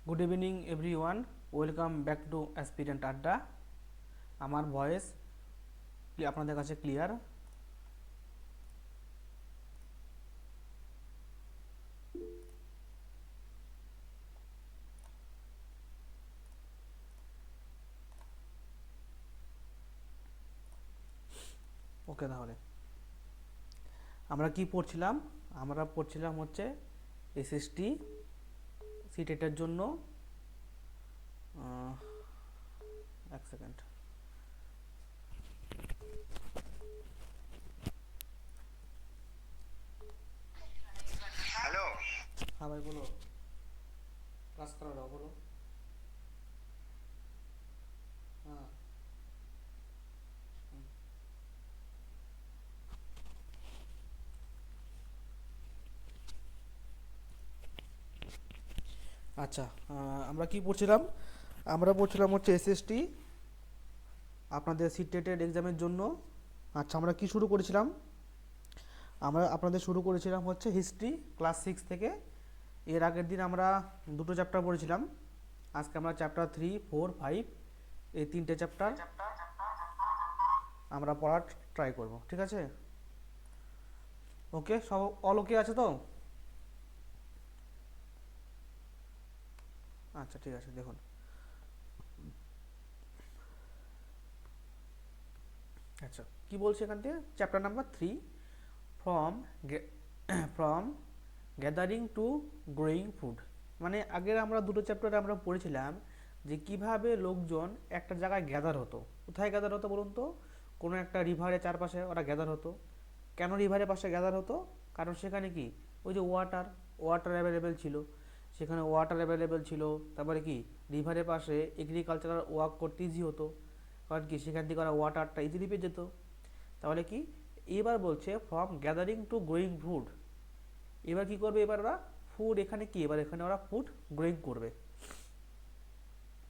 Good evening everyone, welcome back to aspirant আড্ডা। আমার voice আপনাদের কাছে ক্লিয়ার? ওকে, তাহলে আমরা কি পড়ছিলাম? আমরা পড়ছিলাম হচ্ছে এসএসটি সিটেটের জন্য। এক সেকেন্ড। हेलो। হ্যাঁ ভাই, বলো। ক্লাস করা দাও, বলো। হ্যাঁ। আচ্ছা, আমরা কি পড়ছিলাম? আমরা পড়ছিলাম হচ্ছে এসএসটি আপনাদের সিটেটেড এক্সামের জন্য। আচ্ছা, আমরা কি শুরু করেছিলাম? আমরা আপনাদের শুরু করেছিলাম হচ্ছে হিস্ট্রি ক্লাস 6 থেকে। এর আগের দিন আমরা দুটো চ্যাপ্টার পড়েছিলাম। আজকে আমরা চ্যাপ্টার 3, 4, 5 এই তিনটে চ্যাপ্টার আমরা পড়ার ট্রাই করব, ঠিক আছে? ওকে, সব অল ওকে আছে তো? আচ্ছা, ঠিক আছে। দেখুন, আচ্ছা কি বলছে এখান থেকে, chapter number 3, from from gathering to growing food. মানে আগের আমরা দুটো চ্যাপ্টারে আমরা পড়েছিলাম যে কিভাবে লোকজন একটা জায়গায় গ্যাদার হতো। কোথায় গ্যাদার হতো বলুন তো? কোনো একটা রিভারের চারপাশে ওরা গ্যাদার হতো। কেন রিভারের পাশে গ্যাদার হতো? কারণ সেখানে কি, ওই যে ওয়াটার ওয়াটার অ্যাভেলেবেল ছিল। সেখানে ওয়াটার অ্যাভেলেবেল ছিল, তারপরে কি রিভারের পাশে এগ্রিকালচারাল ওয়ার্ক করতে ইজি হতো। কারণ কি, সেখান থেকে ওরা ওয়াটারটা ইজিলি পেয়ে যেত। তাহলে কি, এবার বলছে from gathering to growing food. এবার কি করবে? এবার ওরা ফুড, এখানে কি, এবার এখানে ওরা ফুড গ্রোয়িং করবে।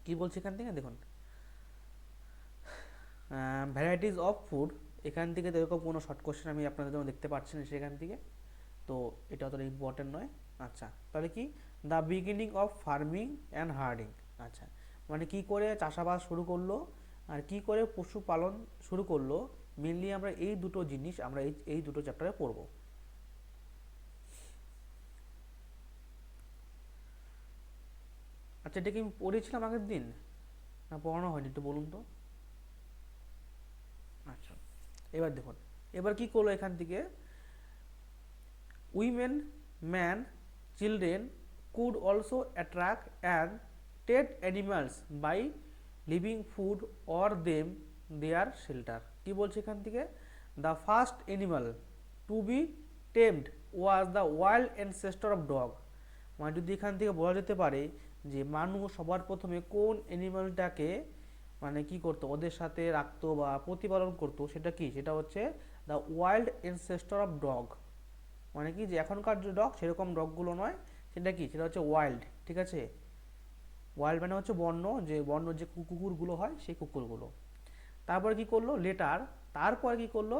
কি বলছে এখান থেকে দেখুন, ভ্যারাইটিস অফ ফুড। এখান থেকে তো এরকম কোনো শর্ট কোশ্চেন আমি আপনাদের জন্য দেখতে পাচ্ছি না সেখান থেকে, তো এটা অতটা ইম্পর্টেন্ট নয়। আচ্ছা, তাহলে কি, the beginning of farming and herding. আচ্ছা, মানে কি করে চাষাবাদ শুরু করলো আর কি করে পশুপালন শুরু করলো, মেনলি আমরা এই দুটো জিনিস আমরা এই দুটো চ্যাপ্টারে পড়বো। আচ্ছা, এটা কি আমি পড়েছিলাম আগের দিন না পড়ানো হয়নি, একটু বলুন তো। আচ্ছা, এবার দেখুন, এবার কি করলো এখান থেকে, women, man, children could also attract and টেড animals by living food or them their shelter. কি বলছে এখান থেকে, the first animal to be tamed was the wild ancestor of dog. মানে যদি এখান থেকে বলা যেতে পারে যে মানুষ সবার প্রথমে কোন অ্যানিমালটাকে মানে কি করতো, ওদের সাথে রাখতো বা প্রতিপালন করতো, সেটা কি, সেটা হচ্ছে the wild ancestor of dog. মানে কি, যে এখনকার যে ডগ সেরকম ডগগুলো নয়, সেটা কি, সেটা হচ্ছে ওয়াইল্ড, ঠিক আছে? ওয়াইল্ড মানে হচ্ছে বন্য, যে বন্য যে কুকুরগুলো হয় সেই কুকুরগুলো। তারপরে কি করলো, লেটার, তারপরে কি করলো,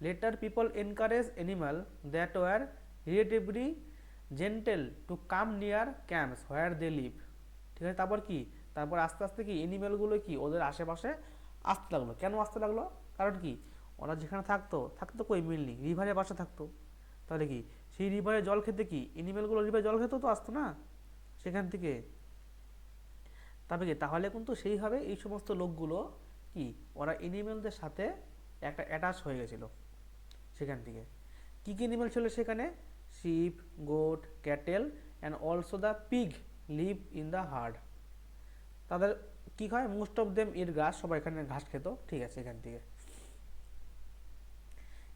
later people encourage animal that were relatively gentle to come near camps where they live. ঠিক আছে, তারপর কি, তারপর আস্তে আস্তে কি এনিম্যালগুলো কি ওদের আশেপাশে আসতে লাগলো। কেন আসতে লাগলো? কারণ কি, ওরা যেখানে থাকতো থাকতো কই, মেনলি রিভারের পাশে থাকতো। তাহলে কি, সেই রিভারে জল খেতে কি এনিম্যালগুলো রিভারে জল খেতেও তো আসতো না সেখান থেকে। তবে কি, তাহলে কিন্তু সেইভাবে এই সমস্ত লোকগুলো কি, ওরা এনিম্যালদের সাথে একটা অ্যাটাচ হয়ে গেছিলো সেখান থেকে। কী কী এনিম্যাল ছিল সেখানে? Sheep, goat, cattle and also the pig live in the herd. তাদের কী খায়? মোস্ট অফ দেম ইট ঘাস, সবাই এখানে ঘাস খেত, ঠিক আছে এখান থেকে।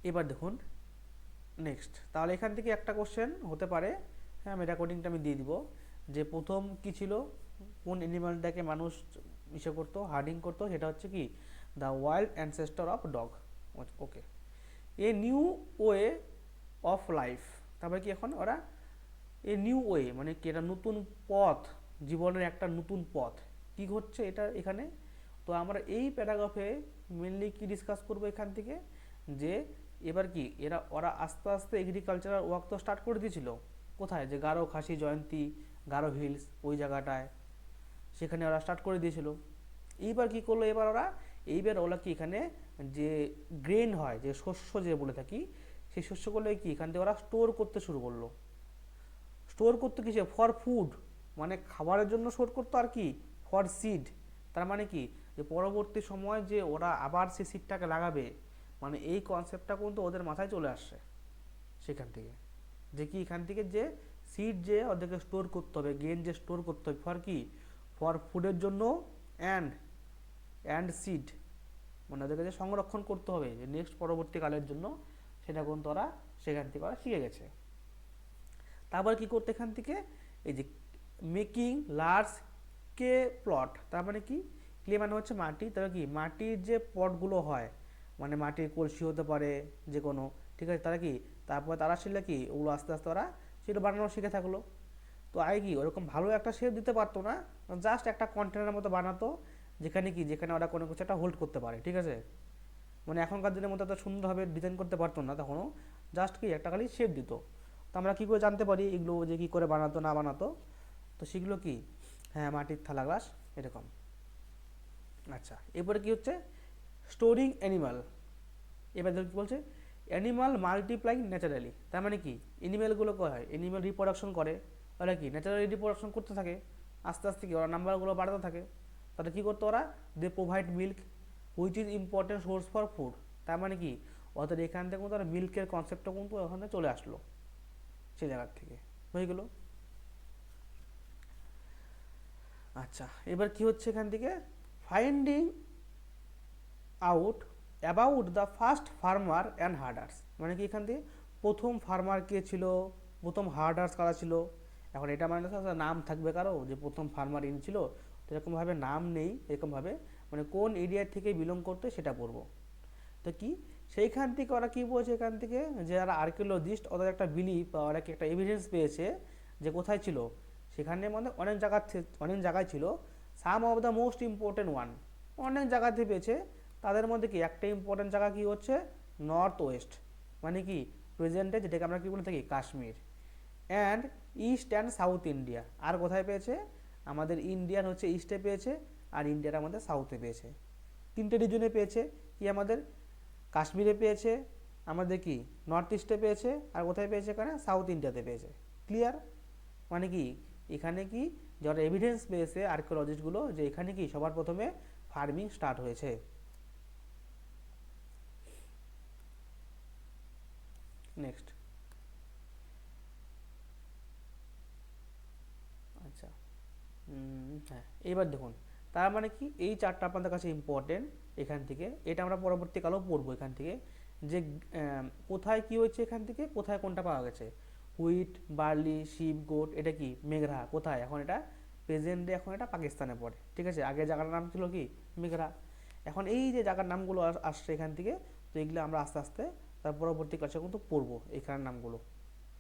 এবার দেখুন নেক্সট, তাহলে এখান থেকে একটা কোশ্চেন হতে পারে। হ্যাঁ, আমি রেকর্ডিংটা আমি দিয়ে দিব, যে প্রথম কি ছিল, কোন অ্যানিমালটাকে মানুষ ইসে করতো, হার্ডিং করতো, সেটা হচ্ছে কি, the wild ancestor of dog. Okay, a new way of life. তারপরে কি, এখন ওরা এ নিউ ওয়ে মানে কি, এটা নতুন পথ, জীবনের একটা নতুন পথ কি হচ্ছে এটা এখানে। তো আমরা এই প্যারাগ্রাফে মেনলি কি ডিসকাস করবো এখান থেকে, যে এবার কি ওরা আস্তে আস্তে এগ্রিকালচারাল ওয়ার্ক তো স্টার্ট করে দিয়েছিল। কোথায়, যে গারো খাসি জয়ন্তী, গারো হিলস ওই জায়গাটায়, সেখানে ওরা স্টার্ট করে দিয়েছিল। এইবার কি করলো, এইবার ওরা কি এখানে যে গ্রেন হয়, যে শস্য যে বলে থাকি, সেই শস্যগুলো কি এখান থেকে ওরা স্টোর করতে শুরু করলো। স্টোর করতে কিসে, ফর ফুড, মানে খাবারের জন্য স্টোর করতো, আর কি ফর সিড, তার মানে কি যে পরবর্তী সময় যে ওরা আবার সেই সিডটাকে লাগাবে, মানে এই কনসেপ্টটা কিন্তু ওদের মাথায় চলে আসছে সেখান থেকে, যে কি এখান থেকে যে সিড যে ওদেরকে স্টোর করতে হবে, গেন যে স্টোর করতে হবে ফর কি, ফর ফুডের জন্য, অ্যান্ড সিড, মানে ওদেরকে যে সংরক্ষণ করতে হবে যে নেক্সট পরবর্তীকালের জন্য, সেটা কিন্তু ওরা সেখান থেকে ওরা শিখে গেছে। তারপর কি করতে এখান থেকে, এই যে মেকিং লার্জ কে প্লট, তার মানে কি, ক্লে মানে হচ্ছে মাটি, তবে কি মাটির যে পটগুলো হয়, মানে মাটির কলসি হতে পারে যে কোনো, ঠিক আছে, তারা কি তারপর তারা শিখলে কি ওগুলো আস্তে আস্তে ওরা সেটা বানানো শিখে থাকলো। তো আগে কি ওরকম ভালো একটা শেপ দিতে পারতো না, জাস্ট একটা কন্টেনারের মতো বানাতো, যেখানে কি যেখানে ওরা কোনো কিছু একটা হোল্ড করতে পারে, ঠিক আছে, মানে এখনকার দিনের মতো এত সুন্দরভাবে ডিজাইন করতে পারতো না তখনও, জাস্ট কি একটা খালি শেপ দিত। তো আমরা কী করে জানতে পারি এগুলো যে কী করে বানাতো না বানাতো, তো সেগুলো কি, হ্যাঁ মাটির থালা গ্লাস এরকম। আচ্ছা, এরপরে কি হচ্ছে, স্টোরিং অ্যানিমাল। এবার দেখো কী বলছে, অ্যানিমাল মাল্টিপ্লাইং ন্যাচারালি, তার মানে কি অ্যানিমেলগুলো কী হয়, অ্যানিমেল রিপ্রোডাকশন করে, ওরা কি ন্যাচারালি রিপ্রোডাকশন করতে থাকে, আস্তে আস্তে কি ওরা নাম্বারগুলো বাড়াতে থাকে। তাহলে কী করতো ওরা, they provide milk which is important source for food, তার মানে কি ওদের এখান থেকে কিন্তু মিল্কের কনসেপ্টটা কিন্তু ওখানে চলে আসলো সে জায়গার থেকে, হয়ে গেল। আচ্ছা, এবার কি হচ্ছে এখান থেকে, finding out about the first farmer and herders, মানে কি এখান থেকে প্রথম ফার্মার কে ছিল, প্রথম হার্ডার্স কারা ছিল। এখন এটা মানে নাম থাকবে কারো যে প্রথম ফার্মার ইন ছিল, তো এরকমভাবে নাম নেই, এরকমভাবে মানে কোন এরিয়া থেকে বিলং করতে সেটা পড়বো। তো কি সেইখান থেকে ওরা কী বলছে এখান থেকে, যে যারা আর্কিওলজিস্ট ওদের একটা বিলিভ বা ওরা কি একটা এভিডেন্স পেয়েছে যে কোথায় ছিল, সেখানে মানে অনেক জায়গায় ছিল, some of the most important one, অনেক জায়গাতে পেয়েছে, তাদের মধ্যে কি একটা ইম্পর্টেন্ট জায়গা কি হচ্ছে, নর্থ ওয়েস্ট, মানে কি প্রেজেন্টে যেটাকে আমরা কী বলে থাকি Kashmir, and east and south India, আর কোথায় পেয়েছে, আমাদের ইন্ডিয়ান হচ্ছে ইস্টে পেয়েছে, আর ইন্ডিয়ার আমাদের সাউথে পেয়েছে, তিনটে রিজনে পেয়েছে, কি আমাদের কাশ্মীরে পেয়েছে, আমাদের কি নর্থ ইস্টে পেয়েছে, আর কোথায় পেয়েছে এখানে সাউথ ইন্ডিয়াতে পেয়েছে। ক্লিয়ার, মানে কি এখানে কি যারা এভিডেন্স পেয়েছে আর্কিওলজিস্টগুলো, যে এখানে কি সবার প্রথমে ফার্মিং স্টার্ট হয়েছে। নেক্সট, আচ্ছা, হ্যাঁ এইবার দেখুন, তার মানে কি এই চারটা আপনাদের কাছে ইম্পর্টেন্ট এখান থেকে, এটা আমরা পরবর্তীকালেও পড়বো এখান থেকে, যে কোথায় কি হয়েছে এখান থেকে, কোথায় কোনটা পাওয়া গেছে, হুইট, বার্লি, শিপ, গোট, এটা কি মেঘরা, কোথায় এখন এটা প্রেজেন্টে, এখন এটা পাকিস্তানে পড়ে, ঠিক আছে, আগে জায়গার নাম ছিল কি মেঘরা। এখন এই যে জায়গার নামগুলো আসছে এখান থেকে, তো এগুলো আমরা আস্তে আস্তে তার পরবর্তী ক্লাসে কিন্তু পড়বো এখানের নামগুলো,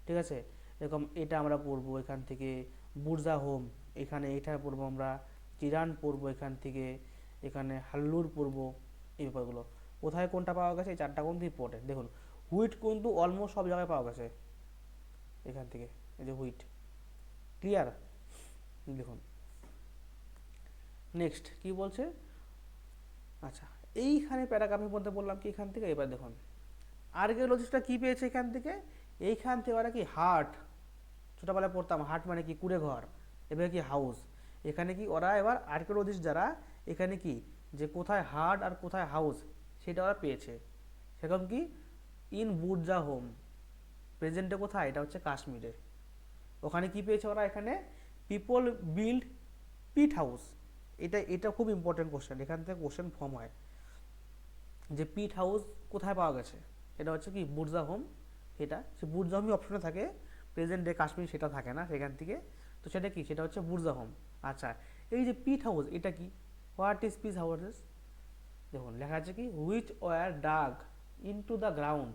ঠিক আছে, এরকম এটা আমরা পড়বো এখান থেকে, বুরজা হোম, এখানে এটা পড়বো আমরা, চিরান পড়বো এখান থেকে, এখানে হাল্লুর পড়বো, এই ব্যাপারগুলো কোথায় কোনটা পাওয়া গেছে, এই চারটা কিন্তু ইম্পর্টেন্ট। দেখুন হুইট কিন্তু অলমোস্ট সব জায়গায় পাওয়া গেছে এখান থেকে, এই যে হুইট, ক্লিয়ার। দেখুন নেক্সট কি বলছে, আচ্ছা এইখানে প্যারাগ্রাফের মধ্যে বললাম কি এখান থেকে, এবার দেখুন আর্কিওলজিস্টরা কি পেয়েছে এখান থেকে, এইখান থেকে ওরা কি হার্ট, ছোটোবেলায় পড়তাম হার্ট মানে কি কুড়ে ঘর, এবার কি হাউস, এখানে কি ওরা এবার আর্কিওলজিস্ট যারা এখানে কি যে কোথায় হার্ট আর কোথায় হাউস সেটা ওরা পেয়েছে, সেরকম কি ইন বুরজা হোম, প্রেজেন্টে কোথায়, এটা হচ্ছে কাশ্মীরে, ওখানে কি পেয়েছে ওরা, এখানে পিপল বিল্ড পিট হাউস, এটা খুব ইম্পর্টেন্ট কোশ্চেন, এখান থেকে কোশ্চেন ফর্ম হয়, যে পিট হাউস কোথায় পাওয়া গেছে, এটা হচ্ছে কি বুরজা হোম, এটা সে বুরজা হোমই অপশনে থাকে, প্রেজেন্ট ডে কাশ্মীর সেটা থাকে না সেখান থেকে, তো সেটা কি সেটা হচ্ছে বুরজা হোম। আচ্ছা, এই যে পিট হাউস এটা কি, হোয়াট ইজ পিট হাউসেস, দেখুন লেখা আছে কি, which were dug into the ground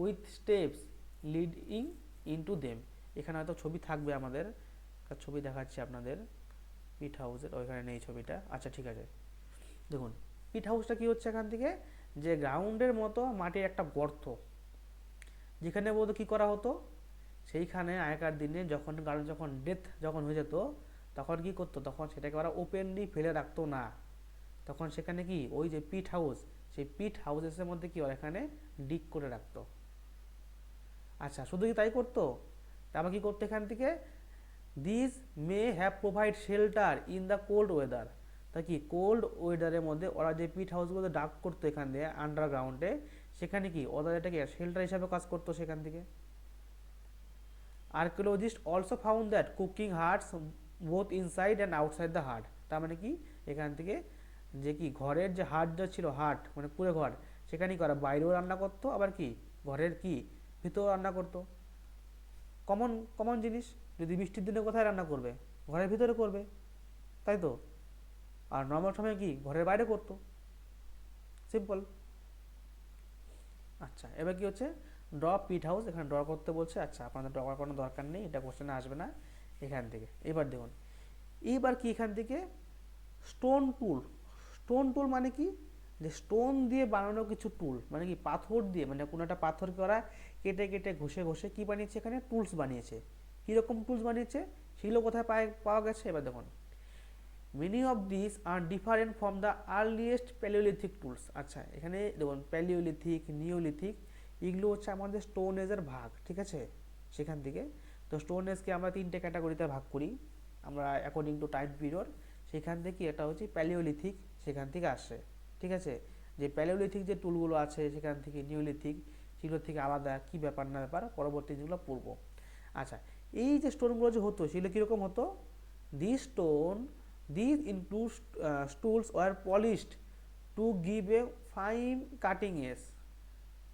with steps leading into them, এখানে হয়তো ছবি থাকবে আমাদের, ছবি দেখাচ্ছি আপনাদের পিট হাউসের, ওইখানে নেই ছবিটা, আচ্ছা ঠিক আছে। দেখুন পিট হাউসটা কি হচ্ছে এখান থেকে, যে গ্রাউন্ডের মতো মাটির একটা গর্ত, যেখানে বলতো কী করা হতো, সেইখানে আগেকার দিনে যখন কারণ যখন ডেথ যখন হয়ে যেত তখন কি করতো, তখন সেটাকে ওরা ওপেনলি ফেলে রাখতো না। তখন সেখানে কি ওই যে পিট হাউস, সেই পিট হাউসেসের মধ্যে কি ওরা এখানে ডিগ করে রাখতো। আচ্ছা, শুধু কি তাই করতো? তারপর কি করতো এখান থেকে, this may have provide shelter in the cold weather. তা কি কোল্ড ওয়েদারের মধ্যে ওরা যে পিট হাউসগুলো ডাক করতো এখান দিয়ে আন্ডারগ্রাউন্ডে, সেখানে কি ওদের এটাকে শেল্টার হিসাবে কাজ করতো সেখান থেকে। Archaeologist also found that cooking hearths both inside and outside the hearth. তার মানে কি এখান থেকে যে কি ঘরের যে হাট যা ছিল, হাট মানে পুরো ঘর, সেখানে কি ওরা বাইরেও রান্না করতো, আবার কি ঘরের কি ভিতরেও রান্না করতো। কমন কমন জিনিস, যদি বৃষ্টির দিনে কোথায় রান্না করবে, ঘরের ভিতরে করবে, তাই তো। আর নর্মাল সময় কি ঘরের বাইরে করতো, সিম্পল। আচ্ছা, এবার কি হচ্ছে, ড্র পিট হাউস, এখানে ড্র করতে বলছে। আচ্ছা, আপনাদের ড্র করার কোনো দরকার নেই, এটা কোশ্চেনে আসবে না এখান থেকে। এবার দেখুন, এইবার কি এখান থেকে স্টোন টুল। স্টোন টুল মানে কি, যে স্টোন দিয়ে বানানো কিছু টুল, মানে কি পাথর দিয়ে, মানে কোনো একটা পাথরকে ওরা কেটে কেটে ঘষে ঘষে কি বানিয়েছে, এখানে টুলস বানিয়েছে। কীরকম টুলস বানিয়েছে সেগুলো কোথায় পাওয়া গেছে, এবার দেখুন। Many of this are different from the earliest Palaeolithic tools. আচ্ছা, এখানে দেখুন প্যালিওলিথিক, নিওলিথিক, এগুলো হচ্ছে আমাদের স্টোন এজের ভাগ, ঠিক আছে। সেখান থেকে তো স্টোন এজকে আমরা তিনটে ক্যাটাগরিতে ভাগ করি আমরা অ্যাকর্ডিং টু টাইম পিরিয়ড। সেখান থেকে এটা হচ্ছে প্যালিওলিথিক, সেখান থেকে আসে, ঠিক আছে। যে প্যালিওলিথিক যে টুলগুলো আছে সেখান থেকে নিওলিথিক, সেগুলো থেকে আলাদা কি ব্যাপার না ব্যাপার পরবর্তী যেগুলো পড়ব। আচ্ছা, এই যে স্টোনগুলো যে হতো সেগুলো কীরকম হতো, দি stone these include stools were polished to give a fine cutting edge,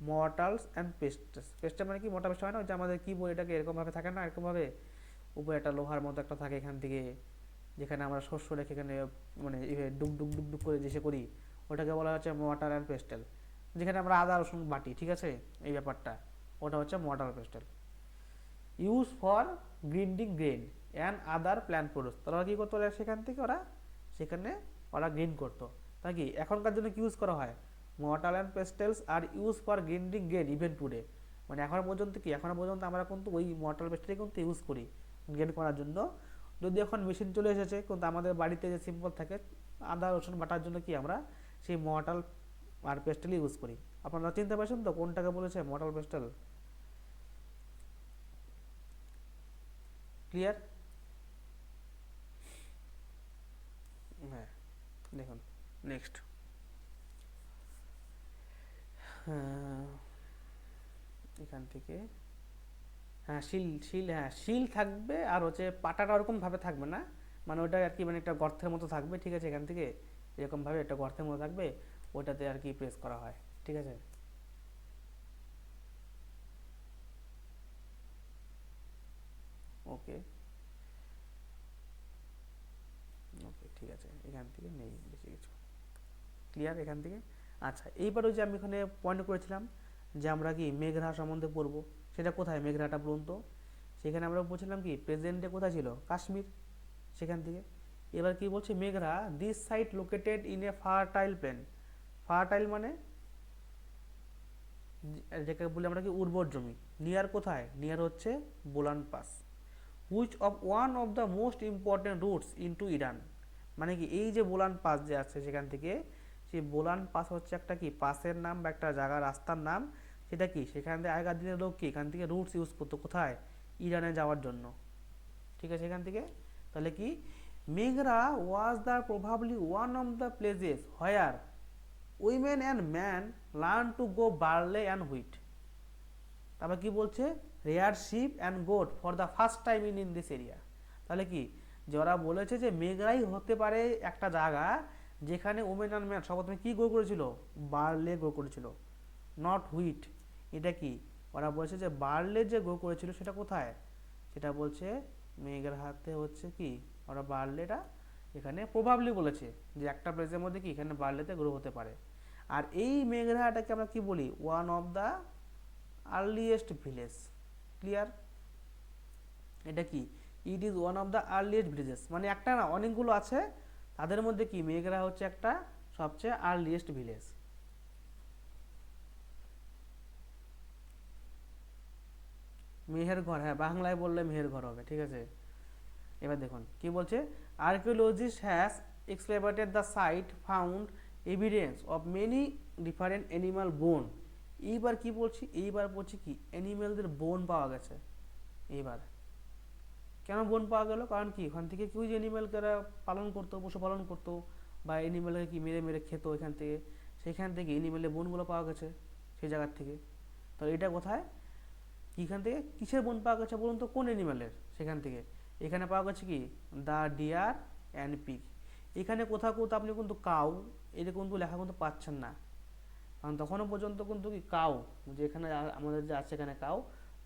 mortals and pestles। Pastel মানে কি, মোটা পেস্ট হয় না, যে আমাদের কি বলে এটাকে, এরকম ভাবে থাকে না, এরকম ভাবে উপরে একটা লোহার মতো একটা থাকে এখান থেকে, যেখানে আমরা শস্য রেখে এখানে মানে ডুক ডুক ডুক ডুক করে যেসে করি, ওটাকে বলা হচ্ছে মর্টার অ্যান্ড পেস্টেল। যেখানে আমরা আদা রসুন বাটি, ঠিক আছে, এই ব্যাপারটা, ওটা হচ্ছে mortar pestle. Use for grinding grain and other plant products. তারা কী করতো, সেখান থেকে সেখানে ওরা গ্রিন করতো। তা কি এখনকার জন্য কি ইউজ করা হয়, মর্টার অ্যান্ড পেস্টেলস আর use for grinding grain even today. মানে এখনো পর্যন্ত আমরা কিন্তু ওই মর্টার পেস্টেলই কিন্তু ইউজ করি গ্রেন করার জন্য। যদি এখন মেশিন চলে এসেছে, কিন্তু আমাদের বাড়িতে যে সিম্পল থাকে আদা রসুন বাটার জন্য কি আমরা সেই মর্টার আর পেস্টেলই ইউজ করি। আপনারা চিনতে পারছেন তো কোনটাকে বলেছে মর্টার পেস্টেল? ক্লিয়ার? হ্যাঁ, দেখুন নেক্সট, এখান থেকে হ্যাঁ শিল থাকবে, আর হচ্ছে পাটাটা ওরকমভাবে থাকবে না, মানে ওটা আর কি মানে একটা গর্তের মতো থাকবে, ঠিক আছে। এখান থেকে এরকমভাবে একটা গর্তের মতো থাকবে, ওটাতে আর কি প্রেস করা হয়, ঠিক আছে। ওকে ওকে, ঠিক আছে, এখান থেকে নেই বেশি কিছু। ক্লিয়ার এখান থেকে? আচ্ছা, এইবার ওই যে আমি এখানে পয়েন্ট করেছিলাম যে আমরা কি মেঘরা সম্বন্ধে পড়বো, সেটা কোথায় মেঘরাটা বলুন তো। সেখানে আমরা বলছিলাম কি প্রেজেন্টে কোথায় ছিল, কাশ্মীর, সেখান থেকে। এবার কি বলছে, Mehrgarh this site located in a fertile plain. Fertile মানে যেটাকে বলি আমরা কি উর্বর জমি। নিয়ার কোথায়, নিয়ার হচ্ছে Bolan pass, which of one of the most important roots into Iran. মানে কি এই যে বোলান পাস যে আছে সেখান থেকে, সেই বোলান পাস হচ্ছে একটা কি পাসের নাম বা একটা জায়গা রাস্তার নাম। সেটা কি সেখান থেকে আগেকার দিনের লোক কি এখান থেকে রুটস ইউজ করতো কোথায়, ইরানে যাওয়ার জন্য, ঠিক আছে। এখান থেকে তাহলে কি Mehrgarh was the probably one of the places where women and man learn to go barley and wheat. তারপর কি বলছে, rear sheep and goat for the first time in this area. তাহলে কি যে ওরা বলেছে যে মেঘরাই হতে পারে একটা জায়গা যেখানে ওমেন অ্যান্ড ম্যান সর্বপ্রথমে কি গ্রো করেছিল, বার্লে গ্রো করেছিল, নট হুইট। এটা কি ওরা বলেছে যে বার্লে যে গ্রো করেছিল সেটা কোথায়, সেটা বলছে মেঘের হাতে হচ্ছে কি ওরা বার্লেটা এখানে প্রবাবলি বলেছে যে একটা প্লেসের মধ্যে কি এখানে বার্লেতে গ্রো হতে পারে। আর এই মেঘরাটাকে আমরা কি বলি, one of the earliest village. Clear? এটা কি it is one of the earliest villages, মানে একটা না অনেকগুলো আছে, তাদের মধ্যে কি মেঘরা হচ্ছে একটা সবচেয়ে আর্লিয়েস্ট ভিলেজ। মেহের ঘর, হ্যাঁ বাংলায় বললে মেহের ঘর হবে, ঠিক আছে। এবার দেখুন কি বলছে, archaeologist has excavated the site found evidence of many different animal bone. এইবার কি বলছি, এইবার বলছি কি অ্যানিমেলদের বোন পাওয়া গেছে। এইবার কেন বোন পাওয়া গেল, কারণ কি ওখান থেকে কেউ যে অ্যানিমেলকে এরা পালন করতো, পশুপালন করতো বা অ্যানিমেলকে কি মেরে মেরে খেত এখান থেকে, সেখান থেকে অ্যানিমেলের বোনগুলো পাওয়া গেছে সেই জায়গার থেকে। তো এটা কোথায়, এখান থেকে কিসের বোন পাওয়া গেছে বলুন তো, কোন অ্যানিমেলের, সেখান থেকে এখানে পাওয়া গেছে কি দ্য ডিয়ার অ্যান্ড পিগ। এখানে কোথাও কোথাও আপনি কিন্তু কাউ এটা কিন্তু লেখা কিন্তু পাচ্ছেন না, কারণ তখনও পর্যন্ত কিন্তু কি কাউ, যে এখানে আমাদের যে আছে এখানে কাউ,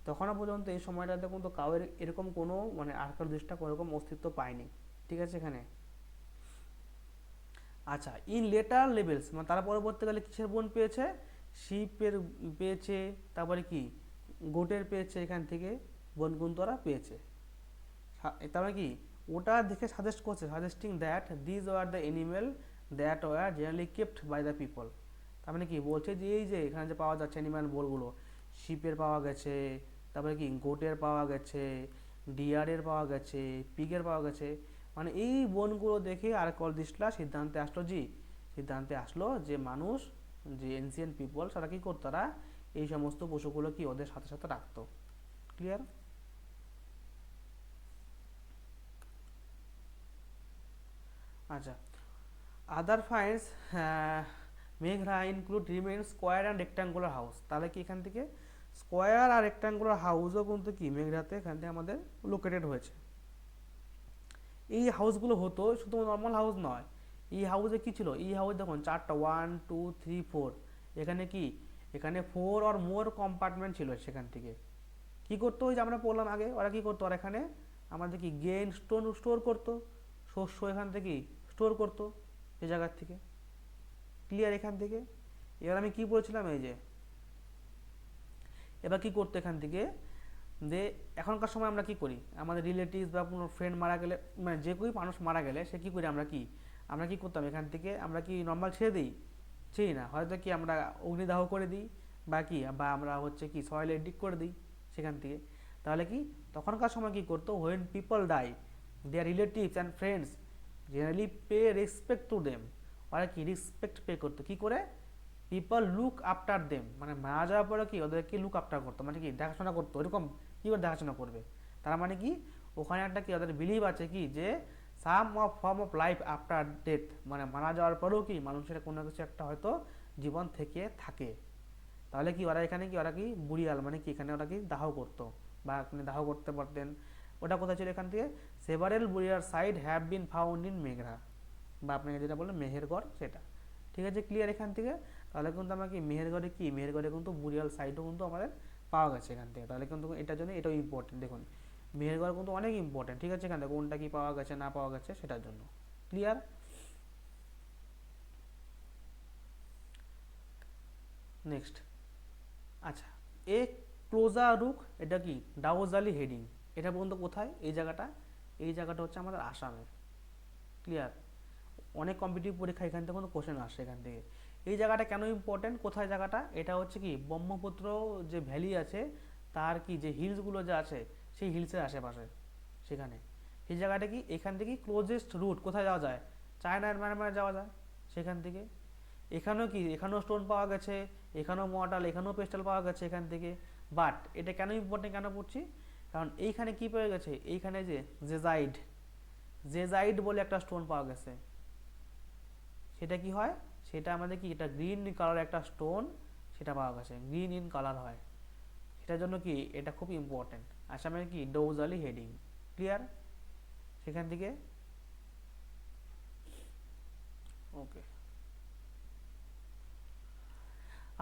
তখনও পর্যন্ত এই সময়টাতে কিন্তু কাউয়ের এরকম কোনো মানে আর্কিওলজিস্টটা কোনোরকম অস্তিত্ব পায়নি, ঠিক আছে এখানে। আচ্ছা, ইন লেটার লেভেলস মানে তারা পরবর্তীকালে কিসের বোন পেয়েছে, শিপের পেয়েছে, তারপরে কি গোটের পেয়েছে, এখান থেকে বোন কিন্তু ওরা পেয়েছে। তার মানে কি ওটা দেখে সাজেস্ট করছে, suggesting that these were the animal that were generally kept by the people. তার মানে কি বলছে যে এই যে এখানে যে পাওয়া যাচ্ছে অ্যানিম্যাল বোনগুলো, শিপের পাওয়া গেছে, তারপরে কি গোটের পাওয়া গেছে, ডিয়ারের পাওয়া গেছে, পিগের পাওয়া গেছে, মানে এই বনগুলো দেখে আর্কিওলজিস্টরা সিদ্ধান্তে আসলো যে মানুষ, যে এনসিয়েন্ট পিপল তারা কি করতো, তারা এই সমস্ত পশুগুলো কি ওদের সাথে সাথে রাখতো। ক্লিয়ার? আচ্ছা, other finds Mehrgarh include remain square and rectangular house. তাহলে কি এখান থেকে স্কোয়ার আর রেক্ট্যাঙ্গুলার হাউসও কিন্তু কি মেঘরাতে এখান থেকে আমাদের লোকেটেড হয়েছে। এই হাউসগুলো হতো শুধু নর্মাল হাউস নয়, এই হাউসে কি ছিল, এই হাউস দেখুন চারটা, 1 2 3 4, এখানে কি এখানে 4 আর মোর কম্পার্টমেন্ট ছিল। সেখান থেকে কি করতো, ওই যে আমরা বললাম আগে, ওরা কি করতো, ওরা এখানে আমাদের কি গেন স্টোর করতো, শস্য এখান থেকে স্টোর করতো এই জায়গার থেকে। ক্লিয়ার এখান থেকে? এবার আমি কি বলছিলাম, এই যে এবার কি করতো এখান থেকে, যে এখনকার সময় আমরা কি করি, আমাদের রিলেটিভস বা কোনো ফ্রেন্ড মারা গেলে, মানে যে কেউ মানুষ মারা গেলে সে কী করি, আমরা কি করতাম এখান থেকে, আমরা কি নর্মাল ছেড়ে দিই, ছেড়ি না, হয়তো কি আমরা অগ্নিদাহ করে দিই বা কি, বা আমরা হচ্ছে কি সয়েলে ডিক করে দিই সেখান থেকে। তাহলে কি তখনকার সময় কি করতো, when people die their relatives and friends generally pay respect to them. ওরা কি রেসপেক্ট পে করতো, কি করে, পিপল লুক আফটার দেম, মানে মারা যাওয়ার পরে কি ওদেরকে লুক আফটার করতো, মানে কি দেখাশোনা করতো, এরকম কী করে দেখাশোনা করবে, তার মানে কি ওখানে একটা কি ওদের বিলিভ আছে কি যে some of form of life after death, মানে মারা যাওয়ার পরেও কি মানুষের কোনো কিছু একটা হয়তো জীবন থেকে থাকে। তাহলে কি ওরা এখানে কি ওরা কি বুড়িয়াল, মানে কি এখানে ওরা কি দাহ করতো বা এখানে দাহ করতে পারতেন। ওটা কোথায় ছিল, এখান থেকে several burial site have been found in Mehrgarh, বা আপনাকে যেটা বললেন মেহেরগড় সেটা। ঠিক আছে, ক্লিয়ার এখান থেকে? তাহলে কিন্তু আমরা কি মেহেরগড়ে কিন্তু বুরিয়াল সাইটও কিন্তু আমাদের পাওয়া গেছে এখান থেকে। তাহলে কিন্তু এটার জন্য এটাও ইম্পর্টেন্ট। দেখুন মেহেরগড় কিন্তু অনেক ইম্পর্টেন্ট, ঠিক আছে, এখান থেকে কোনটা কি পাওয়া গেছে না পাওয়া গেছে সেটার জন্য। ক্লিয়ার? নেক্সট, আচ্ছা, এ ক্লোজা রুক, এটা কি ডাউজালি হেডিং, এটা পর্যন্ত কোথায়, এই জায়গাটা হচ্ছে আমাদের আসামে। ক্লিয়ার? অনেক কম্পিটিটিভ পরীক্ষা এখান থেকে কিন্তু কোশ্চেন আসে এখান থেকে। এই জায়গাটা কেন ইম্পর্টেন্ট, কোথায় জায়গাটা, এটা হচ্ছে কি ব্রহ্মপুত্র যে ভ্যালি আছে তার কি যে হিলসগুলো যে আছে সেই হিলসের আশেপাশে সেখানে। সেই জায়গাটা কি এখান থেকে ক্লোজেস্ট রুট কোথায় যাওয়া যায়, চায়নার মায়ানমারে যাওয়া যায় সেখান থেকে। এখানেও কি এখানেও স্টোন পাওয়া গেছে, এখানেও মর্টাল, এখানেও পেস্টাল পাওয়া গেছে এখান থেকে। বাট এটা কেন ইম্পর্টেন্ট কেন পড়ছি, কারণ এইখানে কি পেয়ে গেছে, এইখানে যে জেজাইড জেজাইড বলে একটা স্টোন পাওয়া গেছে। সেটা কি হয়, সেটা আমাদের কি এটা গ্রিন কালার একটা স্টোন, সেটা পাওয়া গেছে, গ্রিন ইন কালার হয়। সেটার জন্য কি এটা খুব ইম্পর্টেন্ট, আসামের কি ডৌজালি হেডিং। ক্লিয়ার সেখান থেকে? ওকে।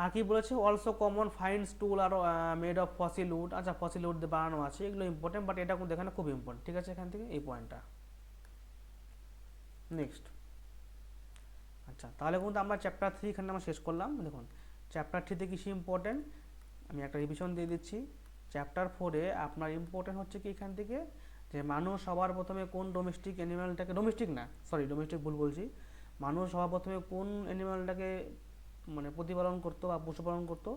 আর কি বলেছে, also common finds tool are made of fossil wood. আচ্ছা, ফসিল উড দিয়ে বানানো আছে, এগুলো ইম্পর্টেন্ট, বাট এটা কিন্তু এখানে খুব ইম্পর্টেন্ট। ঠিক আছে, এখান থেকে এই পয়েন্টটা। নেক্সট, আচ্ছা তাহলে কিন্তু আমরা চ্যাপ্টার 3 এখানে আমরা শেষ করলাম। দেখুন চ্যাপ্টার 3তে কিছু ইম্পর্টেন্ট আমি একটা রিভিশন দিয়ে দিচ্ছি। চ্যাপ্টার 4-এ আপনার ইম্পর্টেন্ট হচ্ছে কি এখান থেকে, যে মানুষ সবার প্রথমে কোন ডোমেস্টিক অ্যানিমালটাকে, ডোমেস্টিক ভুল বলছি, মানুষ সবার প্রথমে কোন অ্যানিমালটাকে মানে প্রতিপালন করতো বা পশুপালন করতো,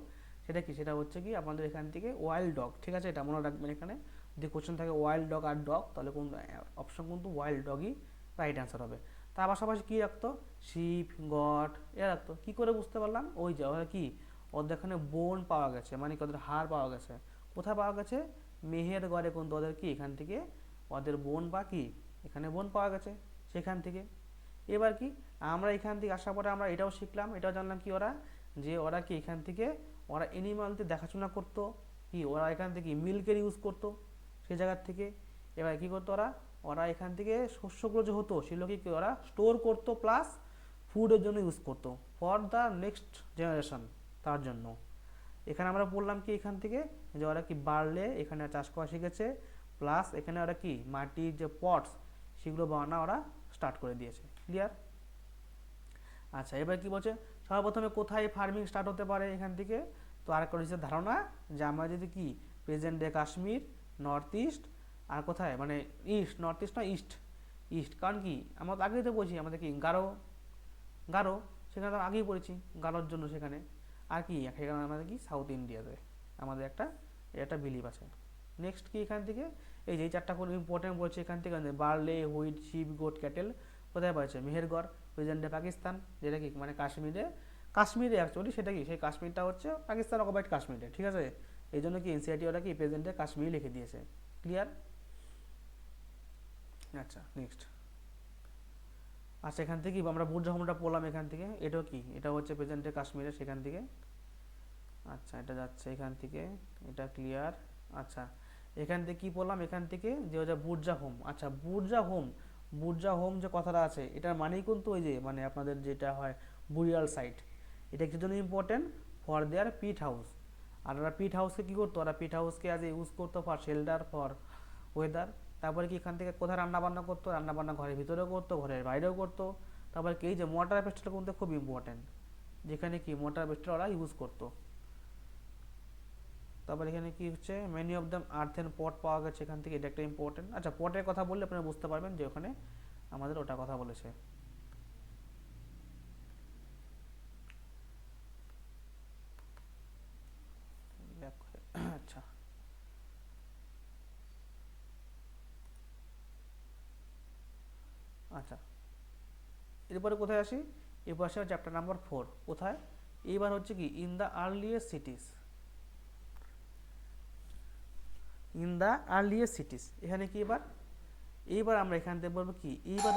সেটা কি, সেটা হচ্ছে কি আমাদের এখান থেকে ওয়াইল্ড ডগ, ঠিক আছে, এটা মনে রাখবেন। এখানে যদি কোশ্চেন থাকে ওয়াইল্ড ডগ আর ডগ, তাহলে কোন অপশন কিন্তু ওয়াইল্ড ডগই রাইট অ্যান্সার হবে। তার পাশাপাশি কী রাখতো, শিপ, গট এ রাখতো। কী করে বুঝতে পারলাম, ওই যে ওরা কি, ওদের এখানে বোন পাওয়া গেছে, মানে কি ওদের হাড় পাওয়া গেছে। কোথায় পাওয়া গেছে, মেহের গড়ে কিন্তু ওদের কি এখান থেকে ওদের বোন বা কি এখানে বোন পাওয়া গেছে সেখান থেকে। এবার কি আমরা এখান থেকে আসার পরে আমরা এটাও শিখলাম, এটাও জানলাম কি ওরা, যে ওরা কি এখান থেকে ওরা অ্যানিমালদের দেখাশোনা করতো, কি ওরা এখান থেকে মিল্কের ইউজ করতো সেই জায়গার থেকে। এবার কী করতো ওরা, ওরা এখান থেকে শস্যগুলো যে হতো সেগুলো কি ওরা স্টোর করতো, প্লাস ফুডের জন্য ইউজ করতো ফর দ্য নেক্সট জেনারেশন, তার জন্য। এখানে আমরা বললাম কি এখান থেকে যে ওরা কি বাড়লে এখানে চাষ করা শিখেছে, প্লাস এখানে ওরা কি মাটির যে পটস সেগুলো বানানো ওরা স্টার্ট করে দিয়েছে। ক্লিয়ার? আচ্ছা, এবার কি বলছে, সর্বপ্রথমে কোথায় ফার্মিং স্টার্ট হতে পারে এখান থেকে। তো আর একটা হচ্ছে ধারণা যে আমরা যদি কি present day Kashmir, north east, আর কোথায় মানে ইস্ট, নর্থ ইস্ট না ইস্ট, ইস্ট, কারণ কি আমরা আগেই তো বলছি আমাদের কি গারো, গারো সেখানে তো আগেই পড়েছি গারোর জন্য সেখানে। আর কি সেখানে আমাদের কি সাউথ ইন্ডিয়াতে আমাদের একটা বিলিভ আছে। নেক্সট কি এখান থেকে এই যে চারটা কোনো ইম্পর্টেন্ট বলছে এখান থেকে, barley, wheat, sheep, goat, cattle কোথায় পাচ্ছে, মেহেরগড়, প্রেজেন্টে পাকিস্তান, যেটা কি মানে কাশ্মীরে অ্যাকচুয়ালি সেটা কি সেই কাশ্মীরটা হচ্ছে পাকিস্তান অকুপাইড কাশ্মীরে, ঠিক আছে। এই জন্য কি এনসিআরটি ওরা কি প্রেজেন্টে কাশ্মীর লিখে দিয়েছে। ক্লিয়ার? আচ্ছা, নেক্সট। আচ্ছা, এখান থেকে আমরা বুর্জাহমটা পড়লাম এখান থেকে, এটাও কি এটা হচ্ছে প্রেজেন্টে কাশ্মীরে সেখান থেকে। আচ্ছা, এটা যাচ্ছে এখান থেকে, এটা ক্লিয়ার। আচ্ছা, এখান থেকে কি পড়লাম এখান থেকে যে ওই যে বুর্জা হোম। আচ্ছা, বুর্জা হোম যে কথাটা আছে এটার মানেই কিন্তু ওই যে মানে আপনাদের যেটা হয় বুরিয়াল সাইট, এটা কিছু জন্য important for their pit house. আর ওরা পিট হাউসকে কী করতো, ওরা পিট হাউসকে আজ ইউজ করতো ফর শেল্টার, ফর ওয়েদার। তারপরে কি এখান থেকে কোথায় রান্নাবান্না করতো, রান্নাবান্না ঘরের ভিতরেও করতো, ঘরের বাইরেও করতো। তারপরে কি এই যে মোটর পেস্টটা কিন্তু খুব ইম্পর্টেন্ট, যেখানে কি মোটর পেস্টটা ওরা ইউজ করতো। তারপর এখানে কি হচ্ছে, মেনি অফ দ্যাম আর্থেন পট পাওয়া গেছে এখান থেকে, এটা একটা ইম্পর্টেন্ট। আচ্ছা, পটের কথা বললে আপনারা বুঝতে পারবেন যে ওখানে আমাদের ওটা কথা বলেছে। আচ্ছা, আচ্ছা, এরপরে কোথায় আসি, এরপর আসে চ্যাপ্টার নাম্বার 4। কোথায়, এইবার হচ্ছে কি in the earliest cities, in the earliest cities. এখানে কি এইবার আমরা এখান থেকে বলবো কি এইবার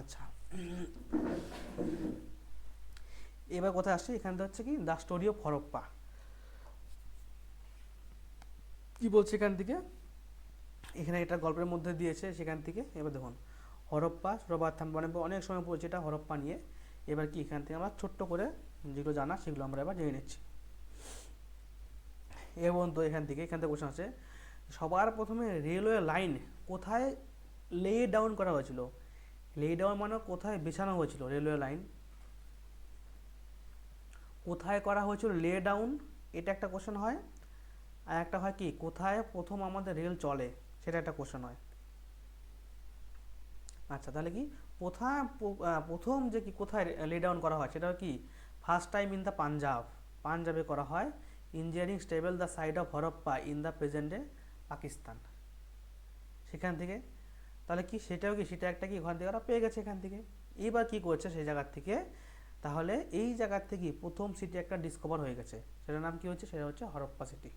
আচ্ছা, এবার কোথায় আসছি, এখানটা হচ্ছে কি দ্য স্টোরি অফ হরপ্পা। কি বলছে এখান থেকে, এখানে এটা গল্পের মধ্যে দিয়েছে সেখান থেকে। এবার দেখুন হরপ্পা সর্বপ্রথম মানে অনেক সময় পড়েছে এটা হরপ্পা নিয়ে। এবার কি এখান থেকে আমরা ছোট্ট করে যেগুলো জানা সেগুলো আমরা এবার জেনে নিচ্ছি। এবং তো এখান থেকে কোশ্চেন আছে, সবার প্রথমে রেলওয়ে লাইন কোথায় লে ডাউন করা হয়েছিল। লে ডাউন মানে কোথায় বিছানো হয়েছিল রেলওয়ে লাইন, কোথায় করা হয়েছিল লে ডাউন, এটা একটা কোশ্চেন হয়। আর একটা হয় কি কোথায় প্রথম আমাদের রেল চলে, সেটা একটা কোশ্চেন হয়। আচ্ছা, তাহলে কি প্রথম যে কি কোথায় লে ডাউন করা হয় সেটা কি ফার্স্ট টাইম ইন দ্য পাঞ্জাবে করা হয়, engineering stable the side of Harappa in the present day Pakistan, সেখান থেকে। তাহলে কি সেটাও কি সেটা একটা কি ওখান থেকে ওরা পেয়ে গেছে এখান থেকে। এইবার কি করছে সেই জায়গার থেকে, তাহলে এই জায়গার থেকে প্রথম সিটি একটা ডিসকভার হয়ে গেছে, সেটার নাম কি হচ্ছে, সেটা হচ্ছে হরপ্পা সিটি।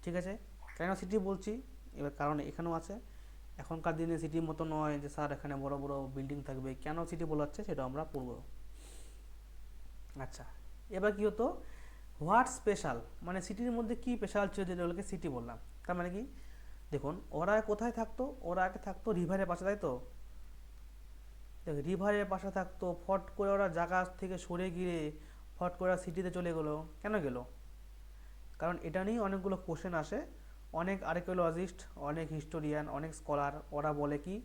ঠিক আছে, কেন সিটি বলছি এবার কারণ এখানেও আছে, এখনকার দিনে সিটির মতো নয় যে স্যার এখানে বড় বড় বিল্ডিং থাকবে, কেন সিটি বলা হচ্ছে সেটা আমরা পড়ব। আচ্ছা, এবার কি হতো, হোয়াট স্পেশাল মানে সিটির মধ্যে কি স্পেশাল ছিল যেগুলোকে সিটি বললাম। তার মানে কি দেখুন ওরা কোথায় থাকতো, ওরা আগে থাকতো রিভারের পাশে, তাই তো। দেখ রিভারের পাশে থাকতো, ফট করে ওরা জায়গা থেকে সরে গিয়ে ফট করে সিটিতে চলে গেলো, কেন গেলো, কারণ এটা নিয়েই অনেকগুলো কোশ্চেন আসে। অনেক আর্কিওলজিস্ট, অনেক হিস্টোরিয়ান, অনেক স্কলার ওরা বলে কি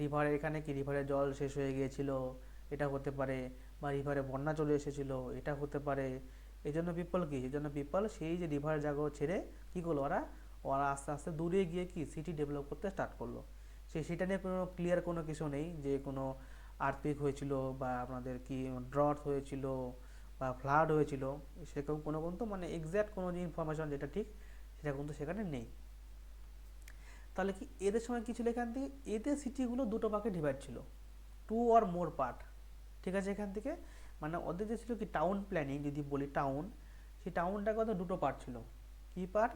রিভারে এখানে কি রিভারে জল শেষ হয়ে গিয়েছিল, এটা হতে পারে, বা রিভারে বন্যা চলে এসেছিল, এটা হতে পারে। এই জন্য পিপল কি, এই জন্য পিপল সেই যে রিভার জায়গা ছেড়ে কি করলো ওরা, ওরা আস্তে আস্তে দূরে গিয়ে কি সিটি ডেভেলপ করতে স্টার্ট করলো। সেটা নিয়ে কোনো ক্লিয়ার কোনো কিছু নেই যে কোনো আর্থকুইক হয়েছিল বা আপনাদের কি ড্রট হয়েছিল বা ফ্লাড হয়েছিল, সেরকম কোনো কিন্তু মানে এক্স্যাক্ট কোনো যে ইনফরমেশন যেটা ঠিক সেটা কিন্তু সেখানে নেই। তাহলে কি এদের সময় কি ছিল এখান থেকে, এদের সিটিগুলো দুটো ভাগে ডিভাইড ছিল, টু অর মোর পার্ট। ঠিক আছে, এখান থেকে মানে ওদের যে ছিল কি টাউন প্ল্যানিং যদি বলি টাউন, সেই টাউনটাকে ওদের দুটো পার্ট ছিল। কি পার্ট,